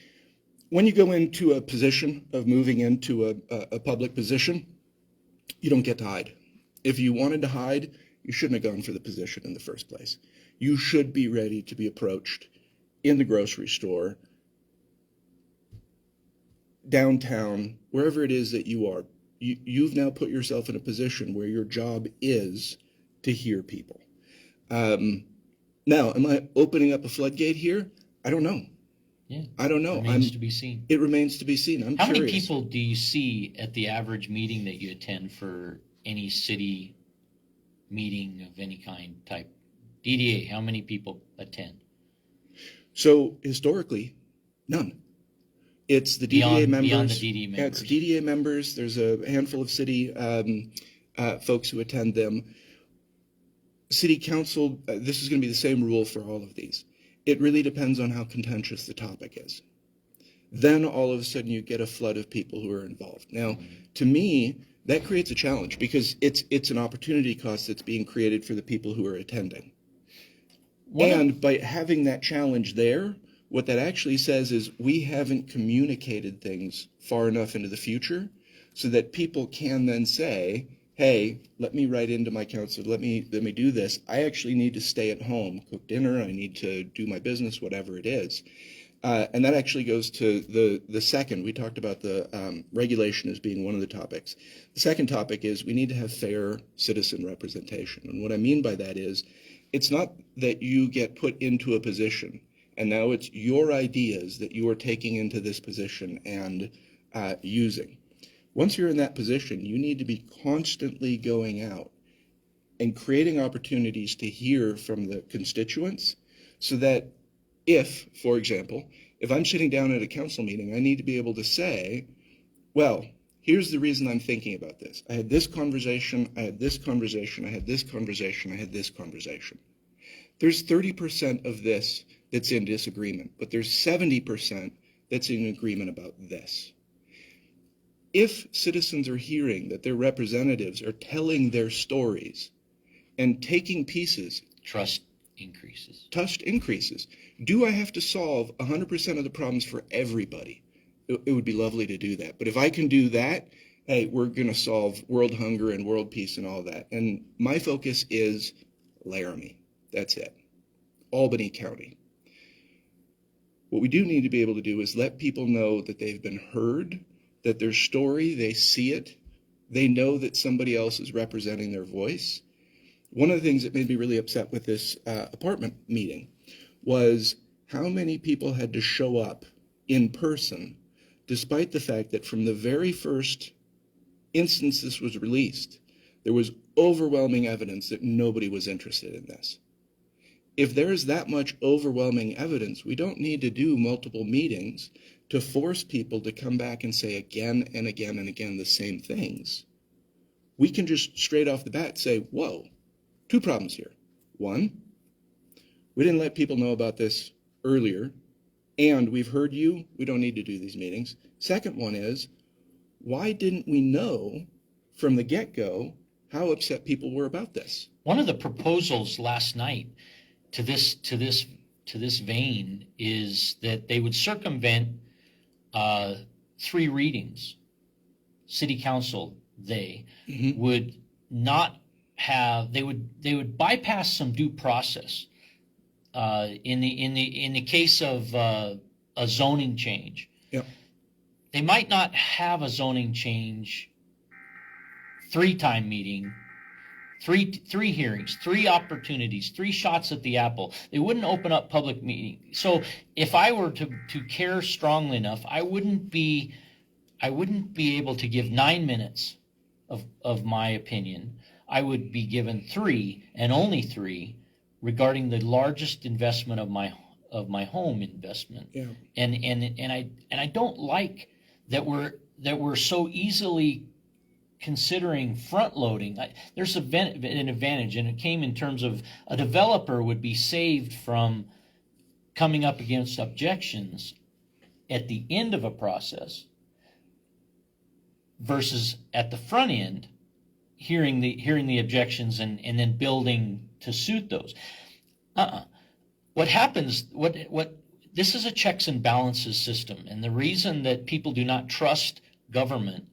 when you go into a position of moving into a public position, you don't get to hide. If you wanted to hide, you shouldn't have gone for the position in the first place. You should be ready to be approached in the grocery store, downtown, wherever it is that you are. You've now put yourself in a position where your job is to hear people. Now, am I opening up a floodgate here? I don't know. Yeah, I don't know. remains to be seen. It remains to be seen. I'm How curious. many people do you see at the average meeting that you attend for any city meeting of any kind type? DDA, how many people attend? So historically, none. It's the DDA members. Beyond the DDA members. Yeah, it's DDA members. There's a handful of city folks who attend them. City council, this is going to be the same rule for all of these. It really depends on how contentious the topic is. Then all of a sudden you get a flood of people who are involved. Now, to me, that creates a challenge because it's an opportunity cost that's being created for the people who are attending. And by having that challenge there, what that actually says is we haven't communicated things far enough into the future so that people can then say, hey, let me write into my council, let me do this. I actually need to stay at home, cook dinner, I need to do my business, whatever it is. And that actually goes to the second. We talked about the regulation as being one of the topics. The second topic is we need to have fair citizen representation. And what I mean by that is it's not that you get put into a position and now it's your ideas that you are taking into this position and using. Once you're in that position, you need to be constantly going out and creating opportunities to hear from the constituents so that if, for example, if I'm sitting down at a council meeting, I need to be able to say, well, here's the reason I'm thinking about this. I had this conversation, I had this conversation, I had this conversation, I had this conversation. There's 30% of this that's in disagreement, but there's 70% that's in agreement about this. If citizens are hearing that their representatives are telling their stories and taking pieces, trust increases. Trust increases. Do I have to solve 100% of the problems for everybody? It would be lovely to do that. But if I can do that, hey, we're going to solve world hunger and world peace and all that. And my focus is Laramie. That's it. Albany County. What we do need to be able to do is let people know that they've been heard, that their story, they see it, they know that somebody else is representing their voice. One of the things that made me really upset with this apartment meeting was how many people had to show up in person, despite the fact that from the very first instance this was released, there was overwhelming evidence that nobody was interested in this. If there's that much overwhelming evidence, we don't need to do multiple meetings to force people to come back and say again and again and again the same things. We can just straight off the bat say, whoa, two problems here. One, we didn't let people know about this earlier, and we've heard you, we don't need to do these meetings. Second one is, why didn't we know from the get-go how upset people were about this? One of the proposals last night to this vein is that they would circumvent 3 readings. city council, Mhm. would not have, they would bypass some due process in the case of a zoning change. Yep. They might not have a zoning change 3-time meeting, three hearings, 3 opportunities, 3 shots at the apple. They wouldn't open up public meeting. So if I were to care strongly enough, I wouldn't be able to give 9 minutes of my opinion. I would be given 3 and only 3 regarding the largest investment of my home investment. Yeah. And I don't like that we're so easily considering front loading. There's an advantage, and it came in terms of a developer would be saved from coming up against objections at the end of a process versus at the front end hearing the objections and then building to suit those. What happens, this is a checks and balances system, and the reason that people do not trust government,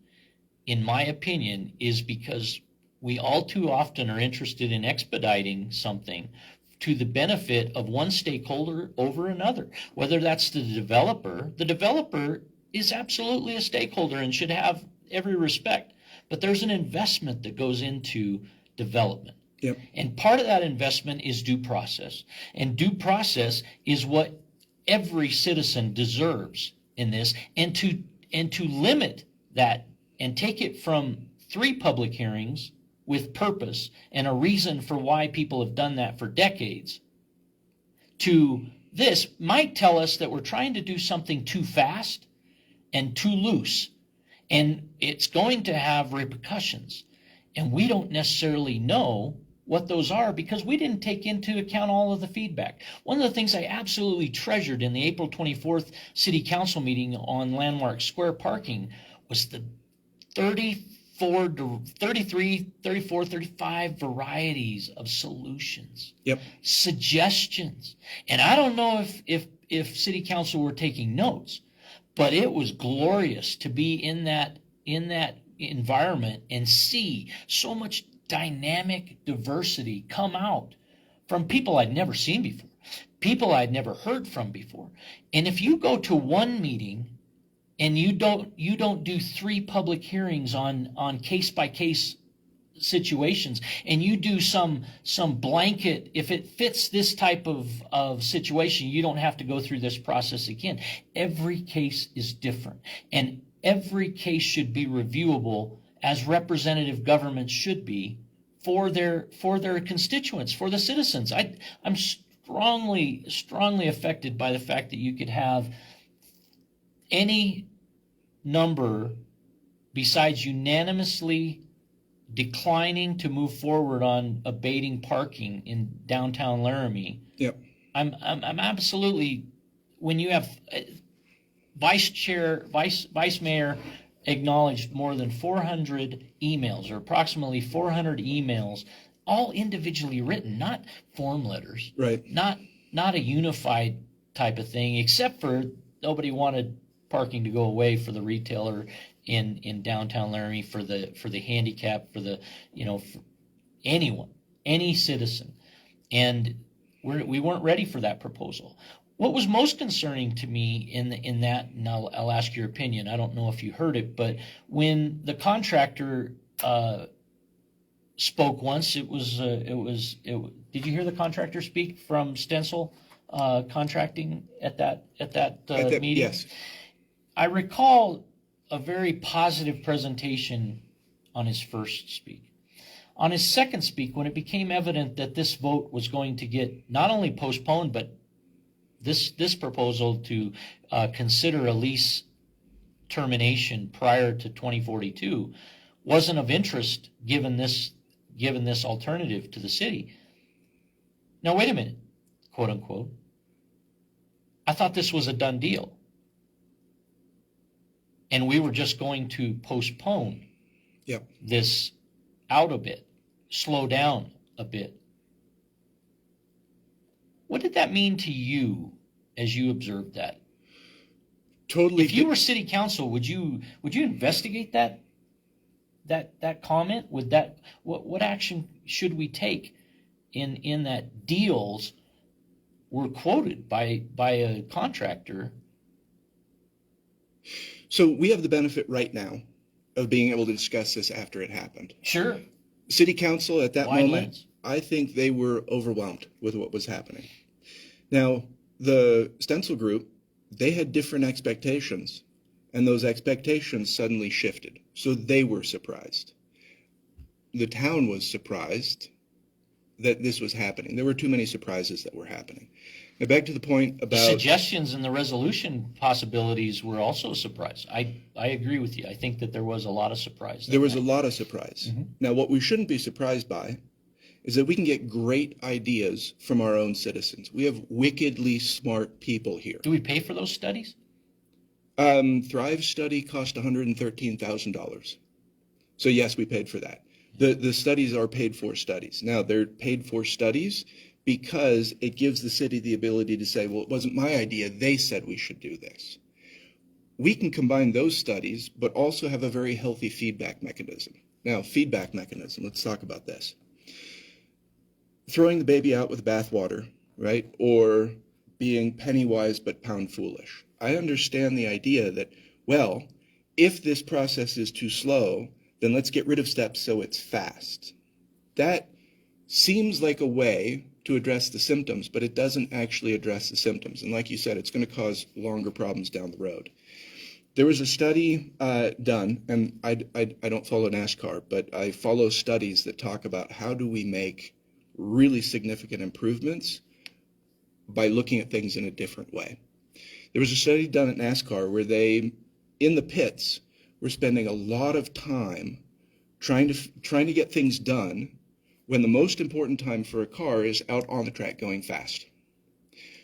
in my opinion, is because we all too often are interested in expediting something to the benefit of one stakeholder over another, whether that's the developer. The developer is absolutely a stakeholder and should have every respect, but there's an investment that goes into development. Yep. And part of that investment is due process. And due process is what every citizen deserves in this, and to limit that and take it from 3 public hearings with purpose and a reason for why people have done that for decades to this might tell us that we're trying to do something too fast and too loose, and it's going to have repercussions, and we don't necessarily know what those are because we didn't take into account all of the feedback. One of the things I absolutely treasured in the April 24th City Council meeting on Landmark Square parking was the 35 varieties of solutions. Yep. Suggestions. And I don't know if City Council were taking notes, but it was glorious to be in that environment and see so much dynamic diversity come out from people I'd never seen before, people I'd never heard from before. And if you go to one meeting and you don't do 3 public hearings on case by case situations, and you do some blanket, if it fits this type of situation, you don't have to go through this process again. Every case is different, and every case should be reviewable as representative government should be for their constituents, for the citizens. I'm strongly affected by the fact that you could have any number besides unanimously declining to move forward on abating parking in downtown Laramie. Yep. I'm absolutely, when you have vice mayor acknowledged more than 400 emails, or approximately 400 emails, all individually written, not form letters, Right. not a unified type of thing, except for nobody wanted parking to go away for the retailer in downtown Laramie, for the handicap, for anyone, any citizen. And we weren't ready for that proposal. What was most concerning to me in that, and I'll ask your opinion, I don't know if you heard it, but when the contractor spoke once, did you hear the contractor speak from Stencil Contracting at that meeting? Yes. I recall a very positive presentation on his first speak. On his second speak, when it became evident that this vote was going to get not only postponed, but this proposal to consider a lease termination prior to 2042 wasn't of interest given this alternative to the city. Now, wait a minute, quote unquote. I thought this was a done deal, and we were just going to postpone this out a bit, slow down a bit. What did that mean to you as you observed that? Totally. If you were city council, would you investigate that that comment? Would that, what action should we take in that deals were quoted by a contractor? So we have the benefit right now of being able to discuss this after it happened. Sure. City council at that Wide moment, lens. I think they were overwhelmed with what was happening. Now, the Stencil Group, they had different expectations, and those expectations suddenly shifted. So they were surprised. The town was surprised that this was happening. There were too many surprises that were happening. Now, back to the point The about suggestions and the resolution possibilities were also a surprise. I agree with you. I think that there was a lot of surprise. there was a lot of surprise. Mhm. Now, what we shouldn't be surprised by is that we can get great ideas from our own citizens. We have wickedly smart people here. Do we pay for those studies? Thrive study cost $113,000. So yes, we paid for that. The studies are paid for studies. Now, they're paid for studies because it gives the city the ability to say, well, it wasn't my idea. They said we should do this. We can combine those studies, but also have a very healthy feedback mechanism. Now, feedback mechanism, let's talk about this. Throwing the baby out with the bathwater, right? Or being penny wise but pound foolish. I understand the idea that, well, if this process is too slow, then let's get rid of steps so it's fast. That seems like a way to address the symptoms, but it doesn't actually address the symptoms. And like you said, it's going to cause longer problems down the road. There was a study done, and I don't follow NASCAR, but I follow studies that talk about how do we make really significant improvements by looking at things in a different way. There was a study done at NASCAR where they, in the pits, were spending a lot of time trying to get things done when the most important time for a car is out on the track going fast.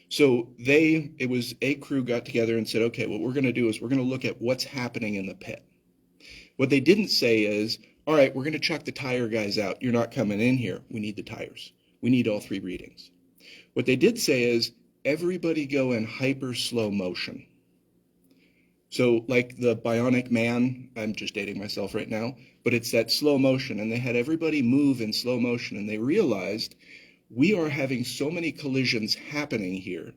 So it was a crew got together and said, okay, what we're going to do is we're going to look at what's happening in the pit. What they didn't say is, all right, we're going to chuck the tire guys out. You're not coming in here. We need the tires. We need all 3 readings. What they did say is, everybody go in hyper slow motion. So like the Bionic Man, I'm just dating myself right now, but it's that slow motion, and they had everybody move in slow motion, and they realized we are having so many collisions happening here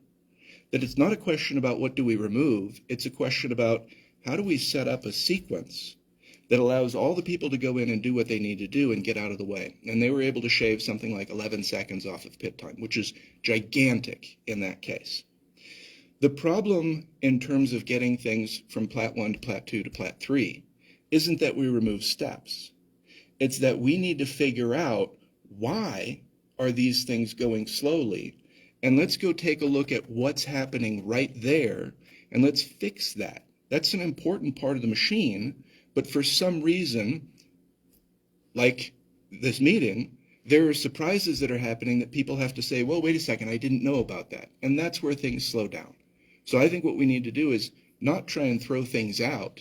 that it's not a question about what do we remove, it's a question about how do we set up a sequence that allows all the people to go in and do what they need to do and get out of the way. And they were able to shave something like 11 seconds off of pit time, which is gigantic in that case. The problem in terms of getting things from Plat 1 to Plat 2 to Plat 3 isn't that we remove steps. It's that we need to figure out why are these things going slowly, and let's go take a look at what's happening right there, and let's fix that. That's an important part of the machine, but for some reason, like this meeting, there are surprises that are happening that people have to say, well, wait a second, I didn't know about that. And that's where things slow down. So I think what we need to do is not try and throw things out,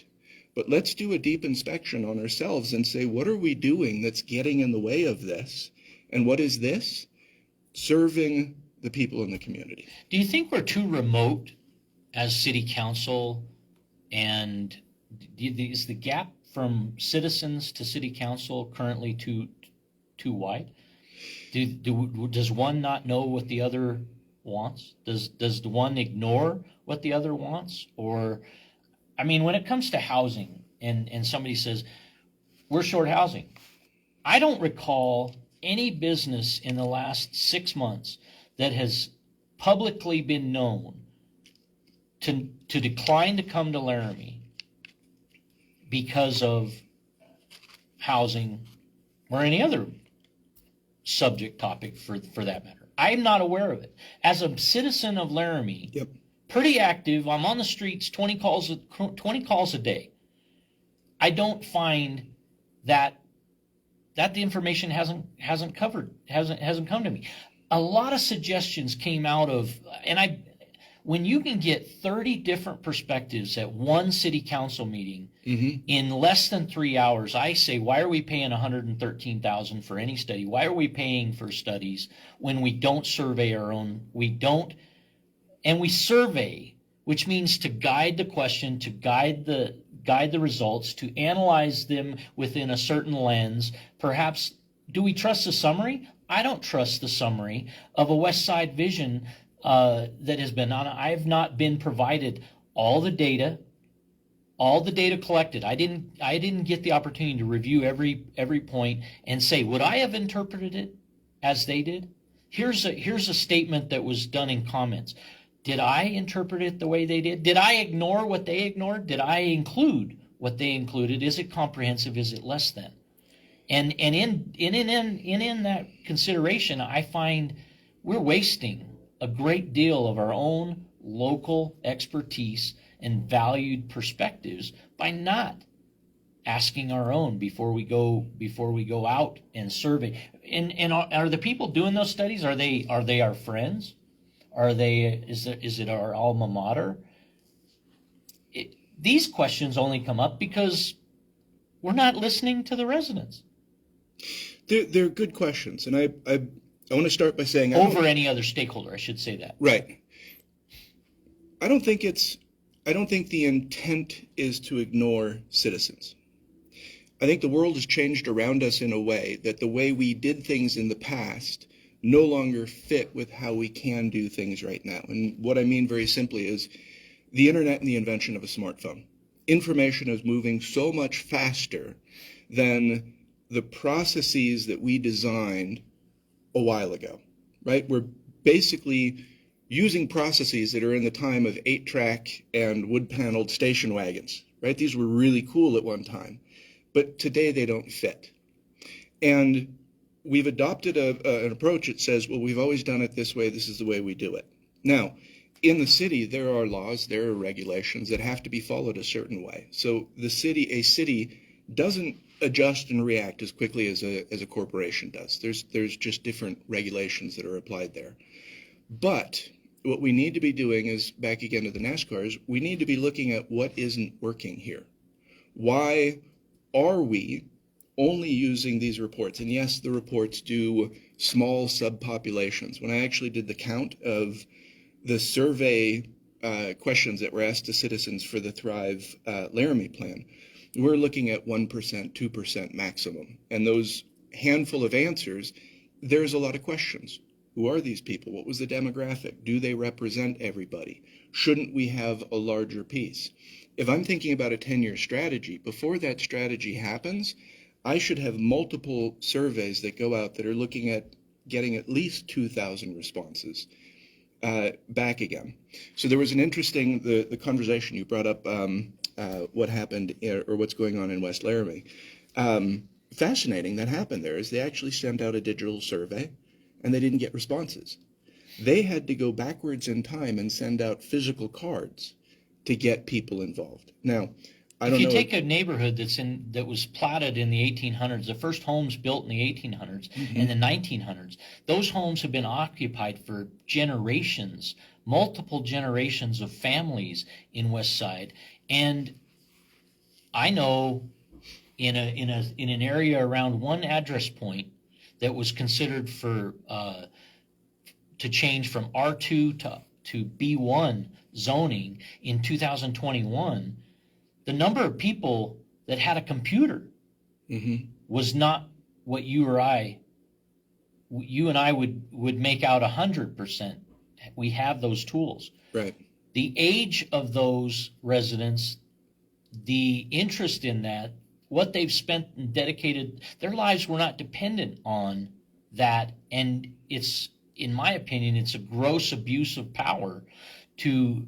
but let's do a deep inspection on ourselves and say, what are we doing that's getting in the way of this? And what is this? Serving the people in the community. Do you think we're too remote as city council, and is the gap from citizens to city council currently too wide? Does one not know what the other wants? Does the one ignore what the other wants? Or, I mean, when it comes to housing and somebody says, we're short housing, I don't recall any business in the last 6 months that has publicly been known to decline to come to Laramie because of housing or any other subject topic for that matter. I'm not aware of it. As a citizen of Laramie, Yep. pretty active, I'm on the streets 20 calls a day. I don't find that the information hasn't come to me. A lot of suggestions came out of, and when you can get 30 different perspectives at one city council meeting in less than 3 hours, I say, why are we paying $113,000 for any study? Why are we paying for studies when we don't survey our own? And we survey, which means to guide the question, to guide guide the results, to analyze them within a certain lens. Perhaps, do we trust the summary? I don't trust the summary of a West Side vision that has been on. I have not been provided all the data collected. I didn't get the opportunity to review every point and say, would I have interpreted it as they did? Here's a statement that was done in comments. Did I interpret it the way they did? Did I ignore what they ignored? Did I include what they included? Is it comprehensive? Is it less than? And in that consideration, I find we're wasting a great deal of our own local expertise and valued perspectives by not asking our own before we go out and survey. And are the people doing those studies, are they our friends? Is it our alma mater? These questions only come up because we're not listening to the residents. They're good questions, and I want to start by saying over any other stakeholder, I should say that. Right. I don't think the intent is to ignore citizens. I think the world has changed around us in a way that the way we did things in the past no longer fit with how we can do things right now. And what I mean very simply is the internet and the invention of a smartphone. Information is moving so much faster than the processes that we designed a while ago, right? We're basically using processes that are in the time of 8-track and wood-paneled station wagons, right? These were really cool at one time, but today they don't fit. And we've adopted an approach that says, well, we've always done it this way, this is the way we do it. Now, in the city, there are laws, there are regulations that have to be followed a certain way. So a city doesn't adjust and react as quickly as a corporation does. There's just different regulations that are applied there. But what we need to be doing is, back again to the NASCARs, we need to be looking at what isn't working here. Why are we only using these reports? And yes, the reports do small subpopulations. When I actually did the count of the survey questions that were asked to citizens for the Thrive Laramie plan, we're looking at 1%, 2% maximum. And those handful of answers, there's a lot of questions. Who are these people? What was the demographic? Do they represent everybody? Shouldn't we have a larger piece? If I'm thinking about a 10-year strategy, before that strategy happens, I should have multiple surveys that go out that are looking at getting at least 2,000 responses back again. So there was an interesting, the conversation you brought up, what happened or what's going on in West Laramie. Fascinating that happened there is they actually sent out a digital survey and they didn't get responses. They had to go backwards in time and send out physical cards to get people involved. Now, I don't know. If you take a neighborhood that was platted in the 1800s, the first homes built in the 1800s and the 1900s, those homes have been occupied for generations, multiple generations of families in West Side. And I know in an area around one address point that was considered for to change from R2 to B1 zoning in 2021, the number of people that had a computer was not what you and I would make out 100%. We have those tools. Right. The age of those residents, the interest in that, what they've spent and dedicated, their lives were not dependent on that. And it's, in my opinion, it's a gross abuse of power to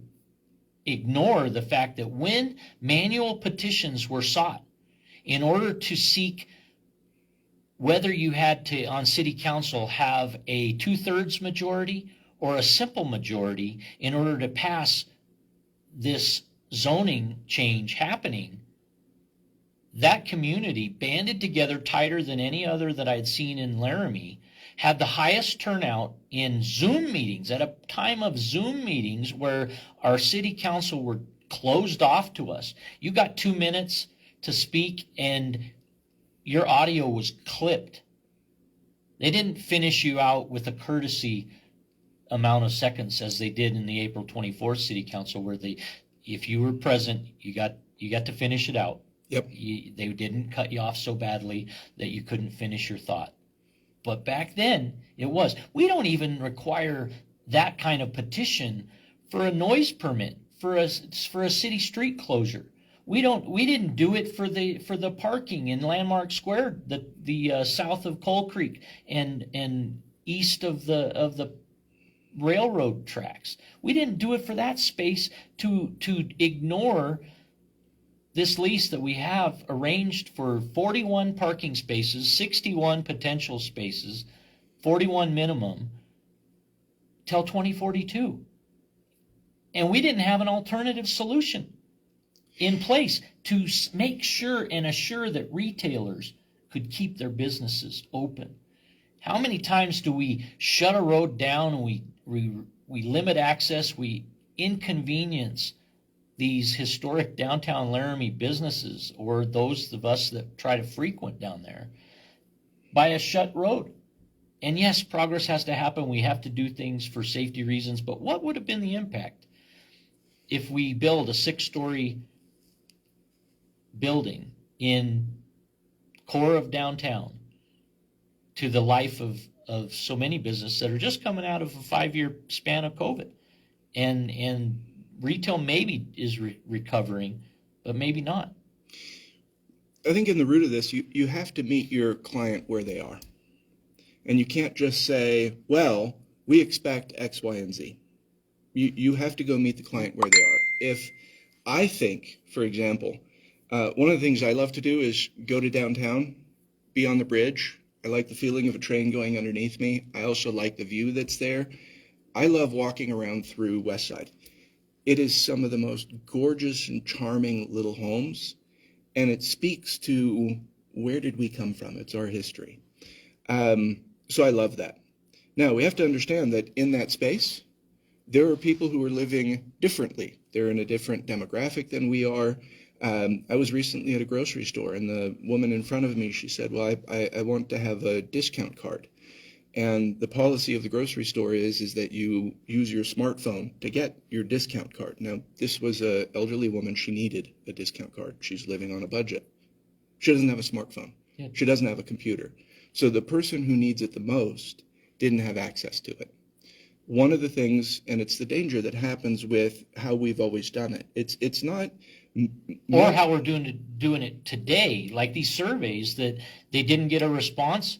ignore the fact that when manual petitions were sought in order to seek whether you had to, on city council, have a 2/3 majority or a simple majority in order to pass this zoning change happening, that community banded together tighter than any other that I'd seen in Laramie, had the highest turnout in Zoom meetings, at a time of Zoom meetings where our city council were closed off to us. You got 2 minutes to speak and your audio was clipped. They didn't finish you out with a courtesy amount of seconds as they did in the April 24th city council, where if you were present, you got You got to finish it out. Yep. They didn't cut you off so badly that you couldn't finish your thought. But back then, it was. We don't even require that kind of petition for a noise permit, for a city street closure. We didn't do it for the parking in Landmark Square, the south of Coal Creek and east of the railroad tracks. We didn't do it for that space to ignore this lease that we have arranged for 41 parking spaces, 61 potential spaces, 41 minimum, till 2042. And we didn't have an alternative solution in place to make sure and assure that retailers could keep their businesses open. How many times do we shut a road down and we limit access, we inconvenience these historic downtown Laramie businesses, or those of us that try to frequent down there, by a shut road? And yes, progress has to happen. We have to do things for safety reasons, but what would have been the impact if we build a 6-story building in core of downtown to the life of so many businesses that are just coming out of a 5-year span of COVID? And retail maybe is recovering, but maybe not. I think in the root of this, you have to meet your client where they are. And you can't just say, well, we expect X, Y, and Z. You have to go meet the client where they are. If I think, for example, one of the things I love to do is go to downtown, be on the bridge. I like the feeling of a train going underneath me. I also like the view that's there. I love walking around through West Side. It is some of the most gorgeous and charming little homes, and it speaks to where did we come from? It's our history. So I love that. Now, we have to understand that in that space, there are people who are living differently. They're in a different demographic than we are. I was recently at a grocery store, and the woman in front of me, she said, well, I want to have a discount card. And the policy of the grocery store is that you use your smartphone to get your discount card. Now, this was an elderly woman. She needed a discount card. She's living on a budget. She doesn't have a smartphone. Yeah. She doesn't have a computer. So the person who needs it the most didn't have access to it. One of the things, and it's the danger that happens with how we've always done it. It's not... Or how we're doing it today, like these surveys that they didn't get a response.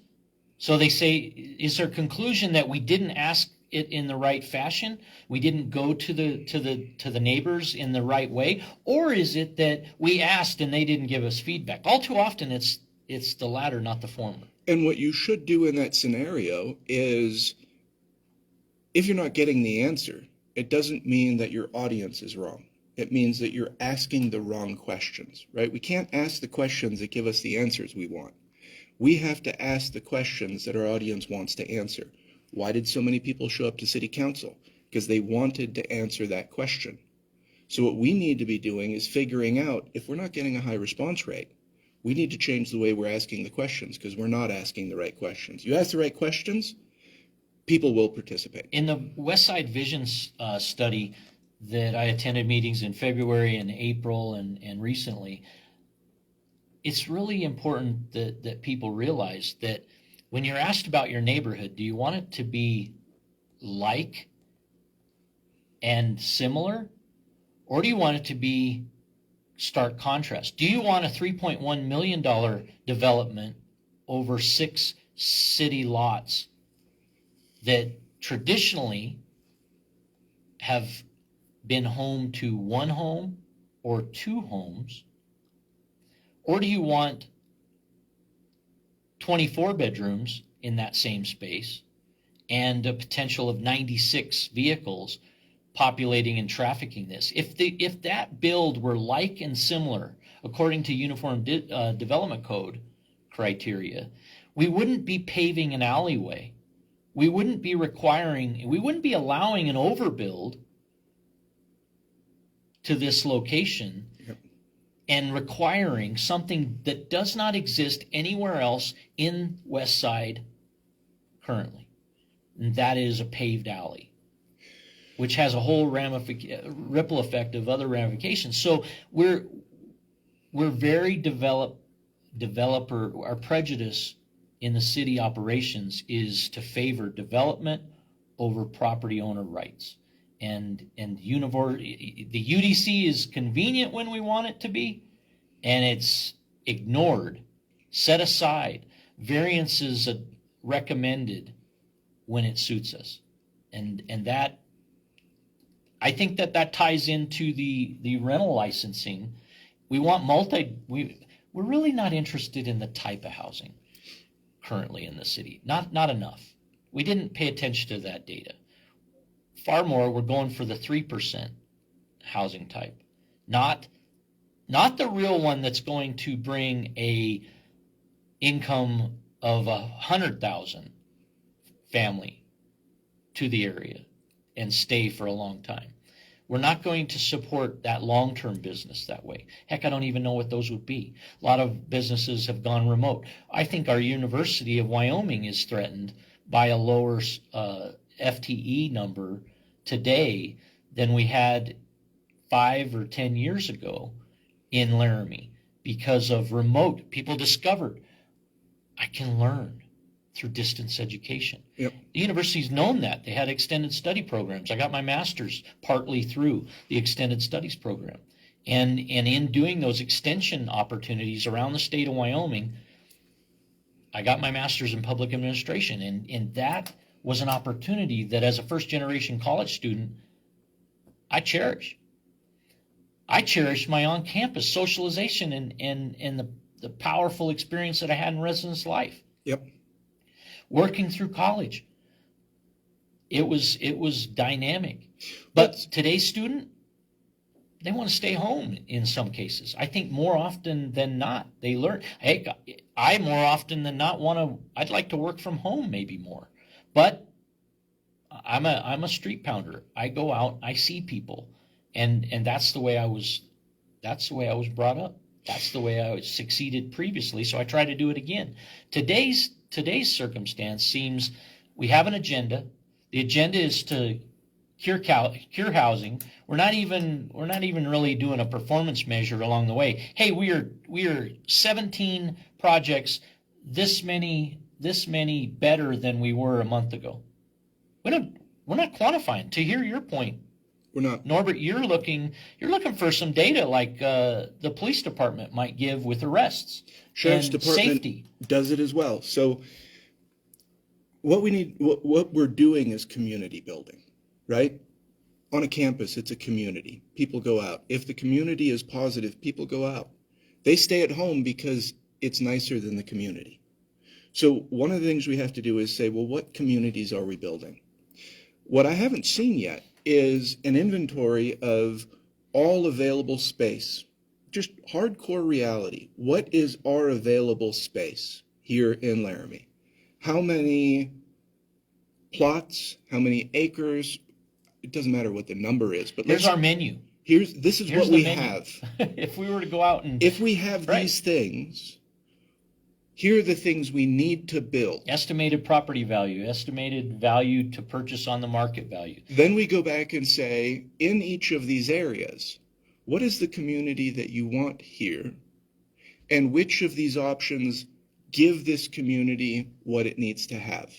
So they say, is there conclusion that we didn't ask it in the right fashion? We didn't go to the neighbors in the right way? Or is it that we asked and they didn't give us feedback? All too often it's the latter, not the former. And what you should do in that scenario is, if you're not getting the answer, it doesn't mean that your audience is wrong. It means that you're asking the wrong questions, right? We can't ask the questions that give us the answers we want. We have to ask the questions that our audience wants to answer. Why did so many people show up to city council? Because they wanted to answer that question. So what we need to be doing is figuring out, if we're not getting a high response rate, we need to change the way we're asking the questions, because we're not asking the right questions. You ask the right questions, people will participate. In the West Side Vision study that I attended meetings in February and April and recently, it's really important that people realize that when you're asked about your neighborhood, do you want it to be like and similar, or do you want it to be stark contrast? Do you want a $3.1 million development over 6 city lots that traditionally have been home to 1 home or 2 homes? Or do you want 24 bedrooms in that same space and a potential of 96 vehicles populating and trafficking this? If that build were like and similar according to Uniform Development Code criteria, we wouldn't be paving an alleyway. We wouldn't be allowing an overbuild to this location. Yep. And requiring something that does not exist anywhere else in West Side currently. And that is a paved alley, which has a whole ripple effect of other ramifications. So we're very developer. Our prejudice in the city operations is to favor development over property owner rights. And the UDC is convenient when we want it to be, and it's ignored, set aside. Variances are recommended when it suits us. And that, I think that ties into the rental licensing. We want we're really not interested in the type of housing currently in the city. Not enough. We didn't pay attention to that data. Far more, we're going for the 3% housing type. Not the real one that's going to bring a income of 100,000 family to the area and stay for a long time. We're not going to support that long-term business that way. Heck, I don't even know what those would be. A lot of businesses have gone remote. I think our University of Wyoming is threatened by a lower FTE number today than we had 5 or 10 years ago in Laramie because of remote. People discovered I can learn through distance education. Yep. The university's known that. They had extended study programs. I got my master's partly through the extended studies program. And in doing those extension opportunities around the state of Wyoming, I got my master's in public administration. And that was an opportunity that as a first generation college student, I cherish. I cherish my on-campus socialization and the powerful experience that I had in residence life. Yep. Working through college. It was dynamic. But today's student, they want to stay home in some cases. I think more often than not, they learn. Hey, I more often than not I'd like to work from home maybe more. But I'm a street pounder. I go out, I see people. And that's the way I was brought up. That's the way I succeeded previously, so I try to do it again. Today's circumstance seems we have an agenda. The agenda is to cure housing. We're not even really doing a performance measure along the way. Hey, we are 17 projects, this many better than we were a month ago. We're not quantifying. To hear your point, we're not. Norbert, you're looking for some data like the police department might give with arrests. Sheriff's Department safety does it as well. So what we're doing is community building, right? On a campus, it's a community. People go out. If the community is positive, people go out. They stay at home because it's nicer than the community. So one of the things we have to do is say, well, what communities are we building? What I haven't seen yet is an inventory of all available space. Just hardcore reality. What is our available space here in Laramie? How many plots? How many acres? It doesn't matter what the number is, but here's our menu. This is what we have. If we were to go out and if we have these things, here are the things we need to build. Estimated property value, estimated value to purchase on the market value. Then we go back and say, in each of these areas, what is the community that you want here? And which of these options give this community what it needs to have,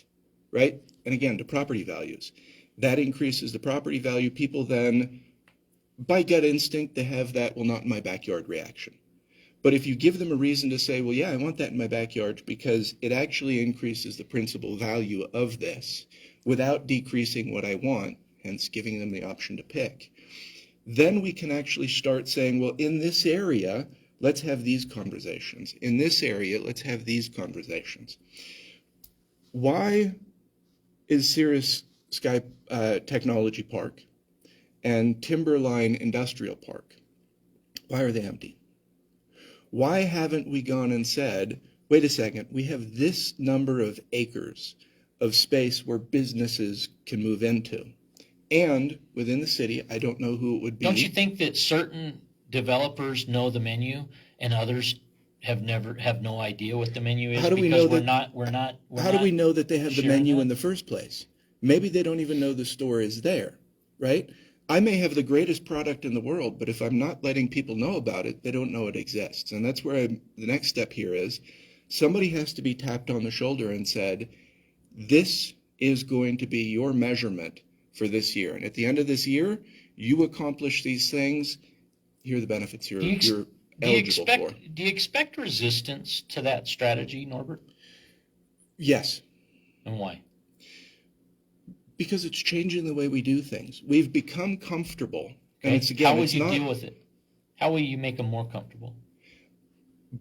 right? And again, to property values. That increases the property value. People then, by gut instinct, they have that, well, not in my backyard reaction. But if you give them a reason to say, well, yeah, I want that in my backyard because it actually increases the principal value of this without decreasing what I want, hence giving them the option to pick, then we can actually start saying, well, in this area, let's have these conversations. In this area, let's have these conversations. Why is Cirrus Sky Technology Park and Timberline Industrial Park, why are they empty? Why haven't we gone and said, wait a second, we have this number of acres of space where businesses can move into? And within the city, I don't know who it would be. Don't you think that certain developers know the menu and others have no idea what the menu is? How do we know How do we know that they have the menu that? in the first place? Maybe they don't even know the store is there, right? I may have the greatest product in the world, but if I'm not letting people know about it, they don't know it exists. And that's where the next step here is somebody has to be tapped on the shoulder and said, this is going to be your measurement for this year. And at the end of this year, you accomplish these things. Here are the benefits you're eligible for. Do you expect resistance to that strategy, Norbert? Yes. And why? Because it's changing the way we do things. We've become comfortable. And Okay. it's again, How would it's you not deal with it? How will you make them more comfortable?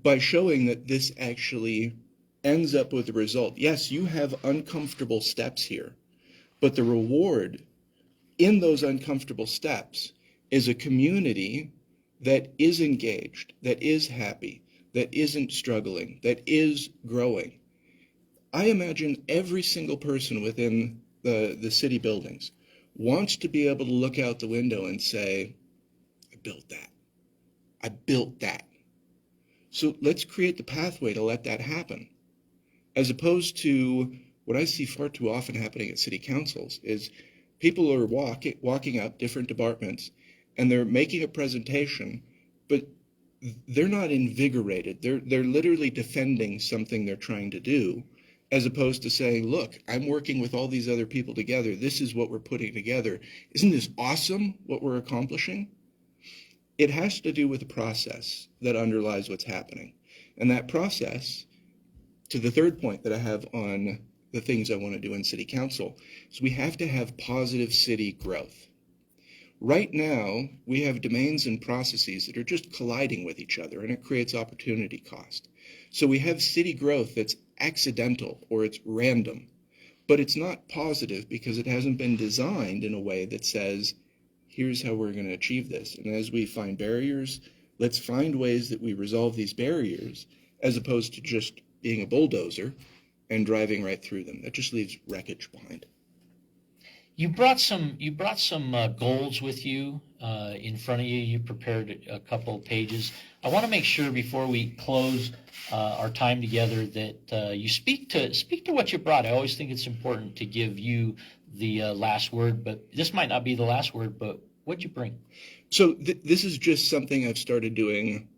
by showing that this actually ends up with a result. Yes, you have uncomfortable steps here, but the reward in those uncomfortable steps is a community that is engaged, that is happy, that isn't struggling, that is growing. I imagine every single person within the city buildings wants to be able to look out the window and say, I built that. I built that. So let's create the pathway to let that happen. As opposed to what I see far too often happening at city councils is people are walking up different departments and they're making a presentation, but they're not invigorated. They're literally defending something they're trying to do, as opposed to saying, look, I'm working with all these other people together. This is what we're putting together. Isn't this awesome what we're accomplishing? It has to do with the process that underlies what's happening. And that process, to the third point that I have on the things I want to do in city council, is we have to have positive city growth. Right now, we have domains and processes that are just colliding with each other, and it creates opportunity cost. So we have city growth that's accidental or it's random, but it's not positive because it hasn't been designed in a way that says, here's how we're going to achieve this. And as we find barriers, let's find ways that we resolve these barriers as opposed to just being a bulldozer and driving right through them. That just leaves wreckage behind. You brought some goals with you in front of you. You prepared a couple of pages. I want to make sure before we close our time together that you speak to what you brought. I always think it's important to give you the last word, but this might not be the last word. But what'd you bring? So this is just something I've started doing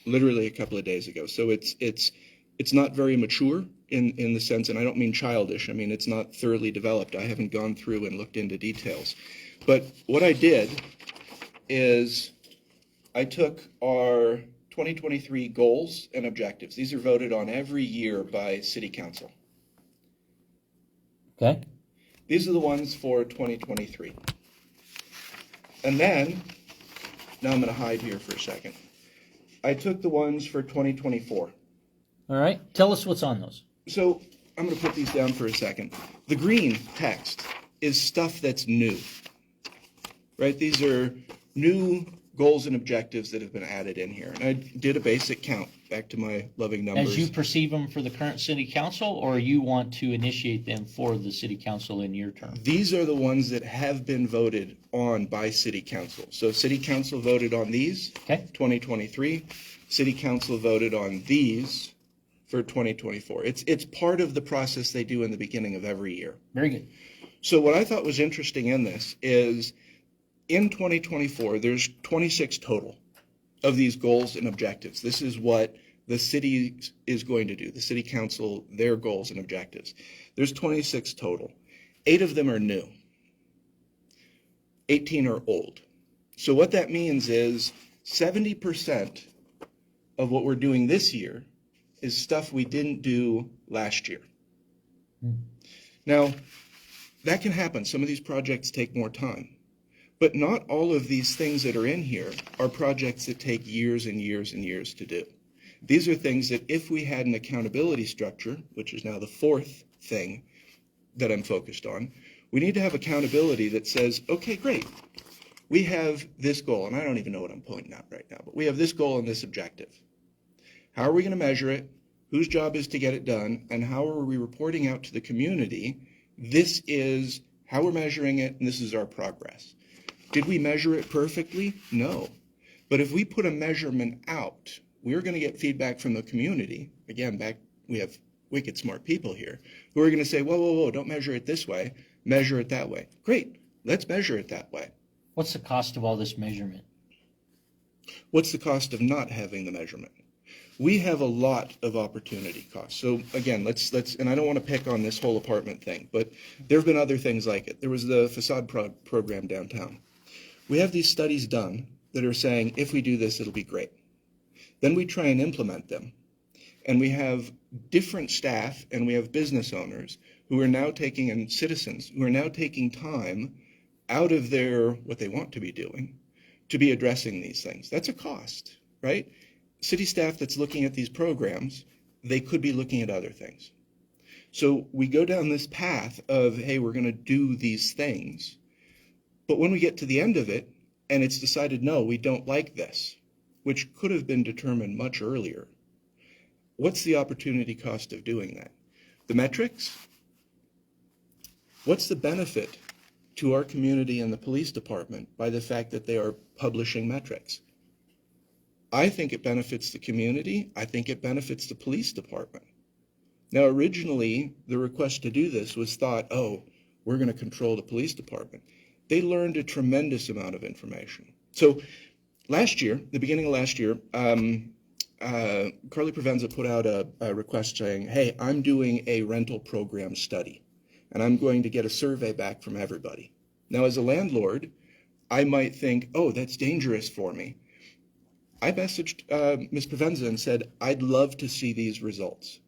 literally a couple of days ago. So it's not very mature in the sense, and I don't mean childish. I mean, it's not thoroughly developed. I haven't gone through and looked into details. But what I did is I took our 2023 goals and objectives. These are voted on every year by City Council. Okay. These are the ones for 2023. And then, now I'm going to hide here for a second. I took the ones for 2024. All right. Tell us what's on those. So I'm going to put these down for a second. The green text is stuff that's new, right? These are new goals and objectives that have been added in here. And I did a basic count back to my loving numbers. As you perceive them for the current city council, or you want to initiate them for the city council in your term? These are the ones that have been voted on by city council. So city council voted on these, Okay. 2023. City council voted on these for 2024. It's part of the process they do in the beginning of every year. Very good. So what I thought was interesting in this is in 2024, there's 26 total of these goals and objectives. This is what the city is going to do, the city council, their goals and objectives. There's 26 total. 8 of them are new. 18 are old. So what that means is 70% of what we're doing this year is stuff we didn't do last year. Now, that can happen. Some of these projects take more time. But not all of these things that are in here are projects that take years and years and years to do. These are things that if we had an accountability structure, which is now the fourth thing that I'm focused on, we need to have accountability that says, okay, great. We have this goal, and I don't even know what I'm pointing at right now, but we have this goal and this objective. How are we going to measure it? Whose job is to get it done? And how are we reporting out to the community? This is how we're measuring it, and this is our progress. Did we measure it perfectly? No. But if we put a measurement out, we're going to get feedback from the community. Again, we have wicked smart people here who are going to say, whoa, don't measure it this way. Measure it that way. Great. Let's measure it that way. What's the cost of all this measurement? What's the cost of not having the measurement? We have a lot of opportunity costs. So again, let's, and I don't want to pick on this whole apartment thing, but there have been other things like it. There was the facade program downtown. We have these studies done that are saying, if we do this, it'll be great. Then we try and implement them. And we have different staff and we have business owners who are now taking, and citizens who are now taking time out of their, what they want to be doing, to be addressing these things. That's a cost, right? City staff that's looking at these programs, they could be looking at other things. So we go down this path of, hey, we're going to do these things. But when we get to the end of it and it's decided, no, we don't like this, which could have been determined much earlier, what's the opportunity cost of doing that? The metrics? What's the benefit to our community and the police department by the fact that they are publishing metrics? I think it benefits the community. I think it benefits the police department. Now, originally, the request to do this was thought, oh, we're going to control the police department. They learned a tremendous amount of information. So last year, the beginning of last year, Carly Provenza put out a request saying, hey, I'm doing a rental program study, and I'm going to get a survey back from everybody. Now, as a landlord, I might think, oh, that's dangerous for me. I messaged Ms. Provenza and said, I'd love to see these results.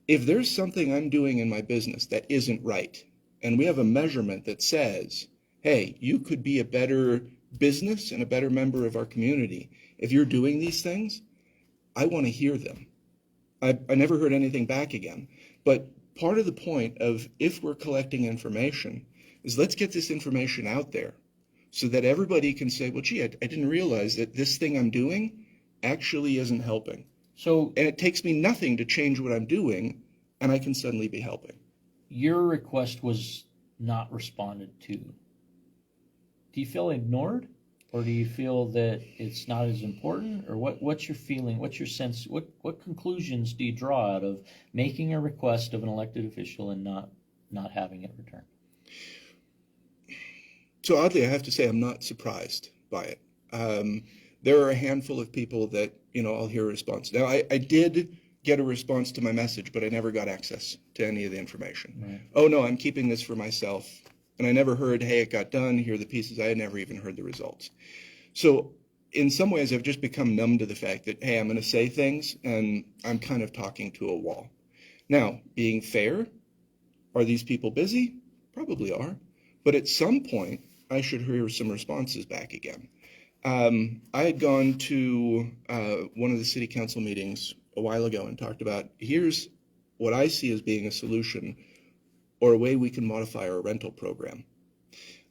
If there's something I'm doing in my business that isn't right, and we have a measurement that says, hey, you could be a better business and a better member of our community if you're doing these things, I want to hear them. I never heard anything back again. But part of the point of, if we're collecting information, is let's get this information out there so that everybody can say, well, gee, I didn't realize that this thing I'm doing actually isn't helping. So, And it takes me nothing to change what I'm doing, and I can suddenly be helping. your request was not responded to. Do you feel ignored? Or do you feel that it's not as important? Or what's your feeling? What's your sense? What conclusions do you draw out of making a request of an elected official and not having it returned? So oddly, I have to say I'm not surprised by it. There are a handful of people that, I'll hear a response. Now, I did get a response to my message, but I never got access to any of the information. Right. Oh, no, I'm keeping this for myself. And I never heard, hey, it got done, here are the pieces. I had never even heard the results. So in some ways, I've just become numb to the fact that, hey, I'm going to say things, and I'm kind of talking to a wall. Now, being fair, are these people busy? Probably are. But at some point, I should hear some responses back again. I had gone to one of the city council meetings a while ago and talked about, here's what I see as being a solution or a way we can modify our rental program.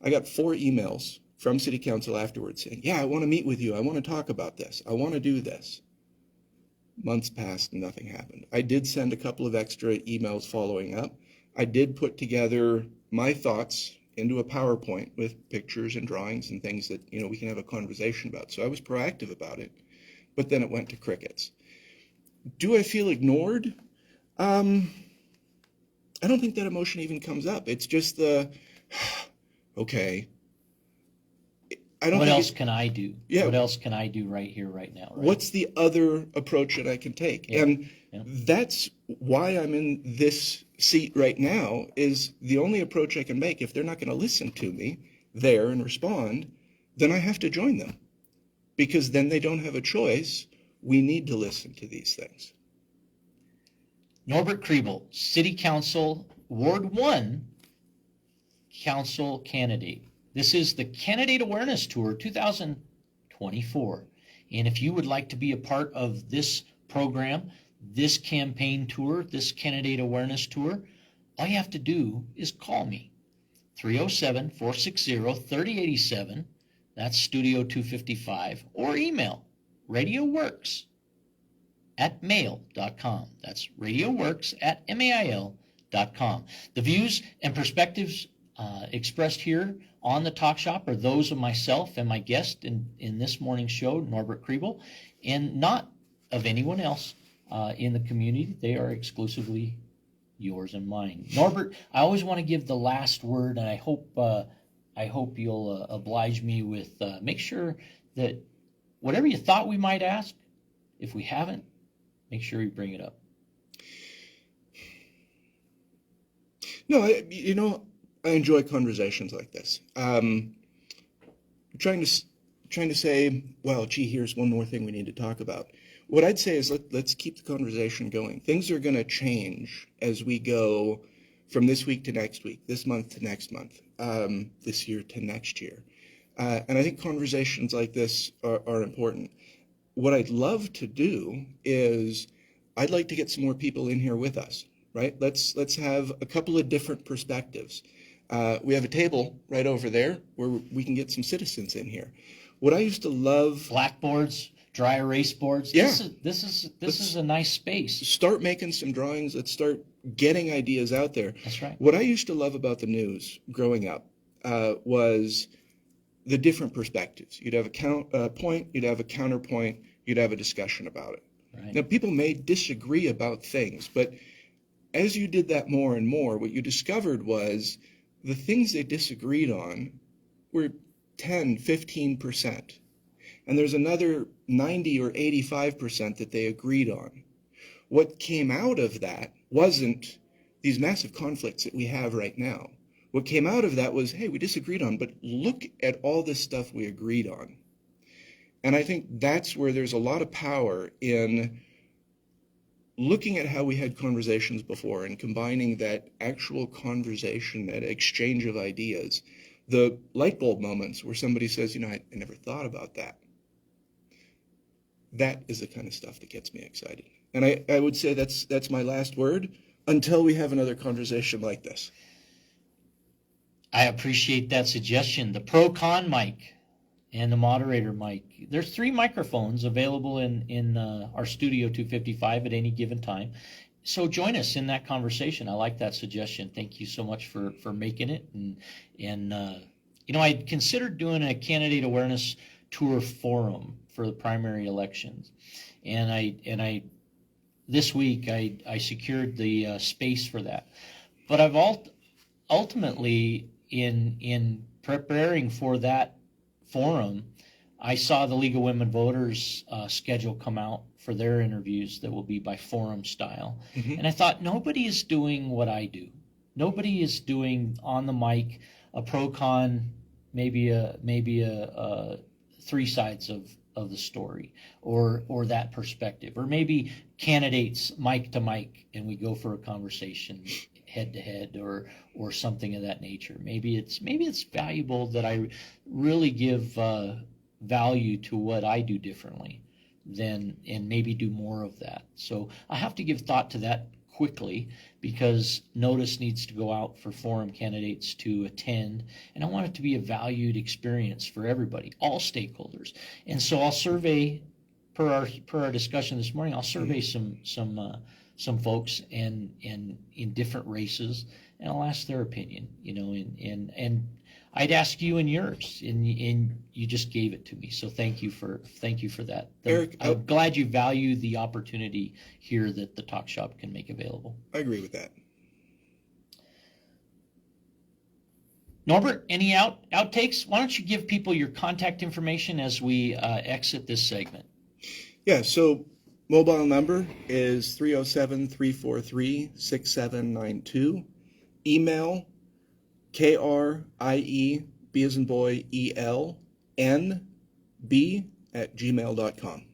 I got 4 emails from city council afterwards saying, yeah, I want to meet with you. I want to talk about this. I want to do this. Months passed and nothing happened. I did send a couple of extra emails following up. I did put together my thoughts into a PowerPoint with pictures and drawings and things that, we can have a conversation about. So I was proactive about it, but then it went to crickets. Do I feel ignored? I don't think that emotion even comes up. It's just okay. What else can I do? Yeah. What else can I do right here, right now? Right? What's the other approach that I can take? Yeah. And Yeah. that's why I'm in this seat right now, is the only approach I can make. If they're not going to listen to me there and respond, then I have to join them, because then they don't have a choice. We need to listen to these things. Norbert Kriebel, City Council, Ward 1 Council candidate. This is the Candidate Awareness Tour 2024. And if you would like to be a part of this program, this campaign tour, this Candidate Awareness Tour, all you have to do is call me. 307-460-3087. That's Studio 255. Or email radioworks@mail.com. That's radioworks@mail.com. The views and perspectives expressed here on the Talk Shop are those of myself and my guest in this morning's show, Norbert Kriebel, and not of anyone else in the community. They are exclusively yours and mine. Norbert, I always want to give the last word, and I hope I hope you'll oblige me with make sure that whatever you thought we might ask, if we haven't, make sure you bring it up. No, I enjoy conversations like this. Trying to say, well, gee, here's one more thing we need to talk about. What I'd say is let's keep the conversation going. Things are going to change as we go from this week to next week, this month to next month, this year to next year. And I think conversations like this are important. What I'd love to do is I'd like to get some more people in here with us, right? Let's have a couple of different perspectives. We have a table right over there where we can get some citizens in here. What I used to love, Blackboards, dry erase boards. Yeah. This is a nice space. start making some drawings. Let's start getting ideas out there. That's right. What I used to love about the news growing up was the different perspectives. You'd have a point, you'd have a counterpoint, you'd have a discussion about it. Right. Now, people may disagree about things, but as you did that more and more, what you discovered was the things they disagreed on were 10, 15%. And there's another 90 or 85% that they agreed on. What came out of that wasn't these massive conflicts that we have right now. What came out of that was, hey, we disagreed on, but look at all this stuff we agreed on. And I think that's where there's a lot of power in looking at how we had conversations before and combining that actual conversation, that exchange of ideas, the light bulb moments where somebody says, I never thought about that. That is the kind of stuff that gets me excited. And I would say that's my last word until we have another conversation like this. I appreciate that suggestion. The pro-con mic and the moderator mic. There's 3 microphones available in our Studio 255 at any given time. So join us in that conversation. I like that suggestion. Thank you so much for making it. And I considered doing a candidate awareness tour forum for the primary elections, and I this week I secured the space for that. But I've ultimately in preparing for that forum, I saw the League of Women Voters schedule come out for their interviews that will be by forum style. Mm-hmm. And I thought, nobody is doing what I do. Nobody is doing on the mic a pro-con, maybe a 3 sides of the story or that perspective, or maybe candidates mic to mic and we go for a conversation head to head or something of that nature. Maybe it's valuable that I really give value to what I do differently and maybe do more of that. So I have to give thought to that quickly because notice needs to go out for forum candidates to attend, and I want it to be a valued experience for everybody, all stakeholders. And so I'll survey per our discussion this morning. I'll survey some folks and in different races, and I'll ask their opinion. And I'd ask you and yours, and you just gave it to me. So thank you for that. Eric, I'm glad you value the opportunity here that the Talk Shop can make available. I agree with that. Norbert, any outtakes? Why don't you give people your contact information as we exit this segment? Yeah, so mobile number is 307-343-6792. Email KRIE, B as in boy, EL, NB @gmail.com.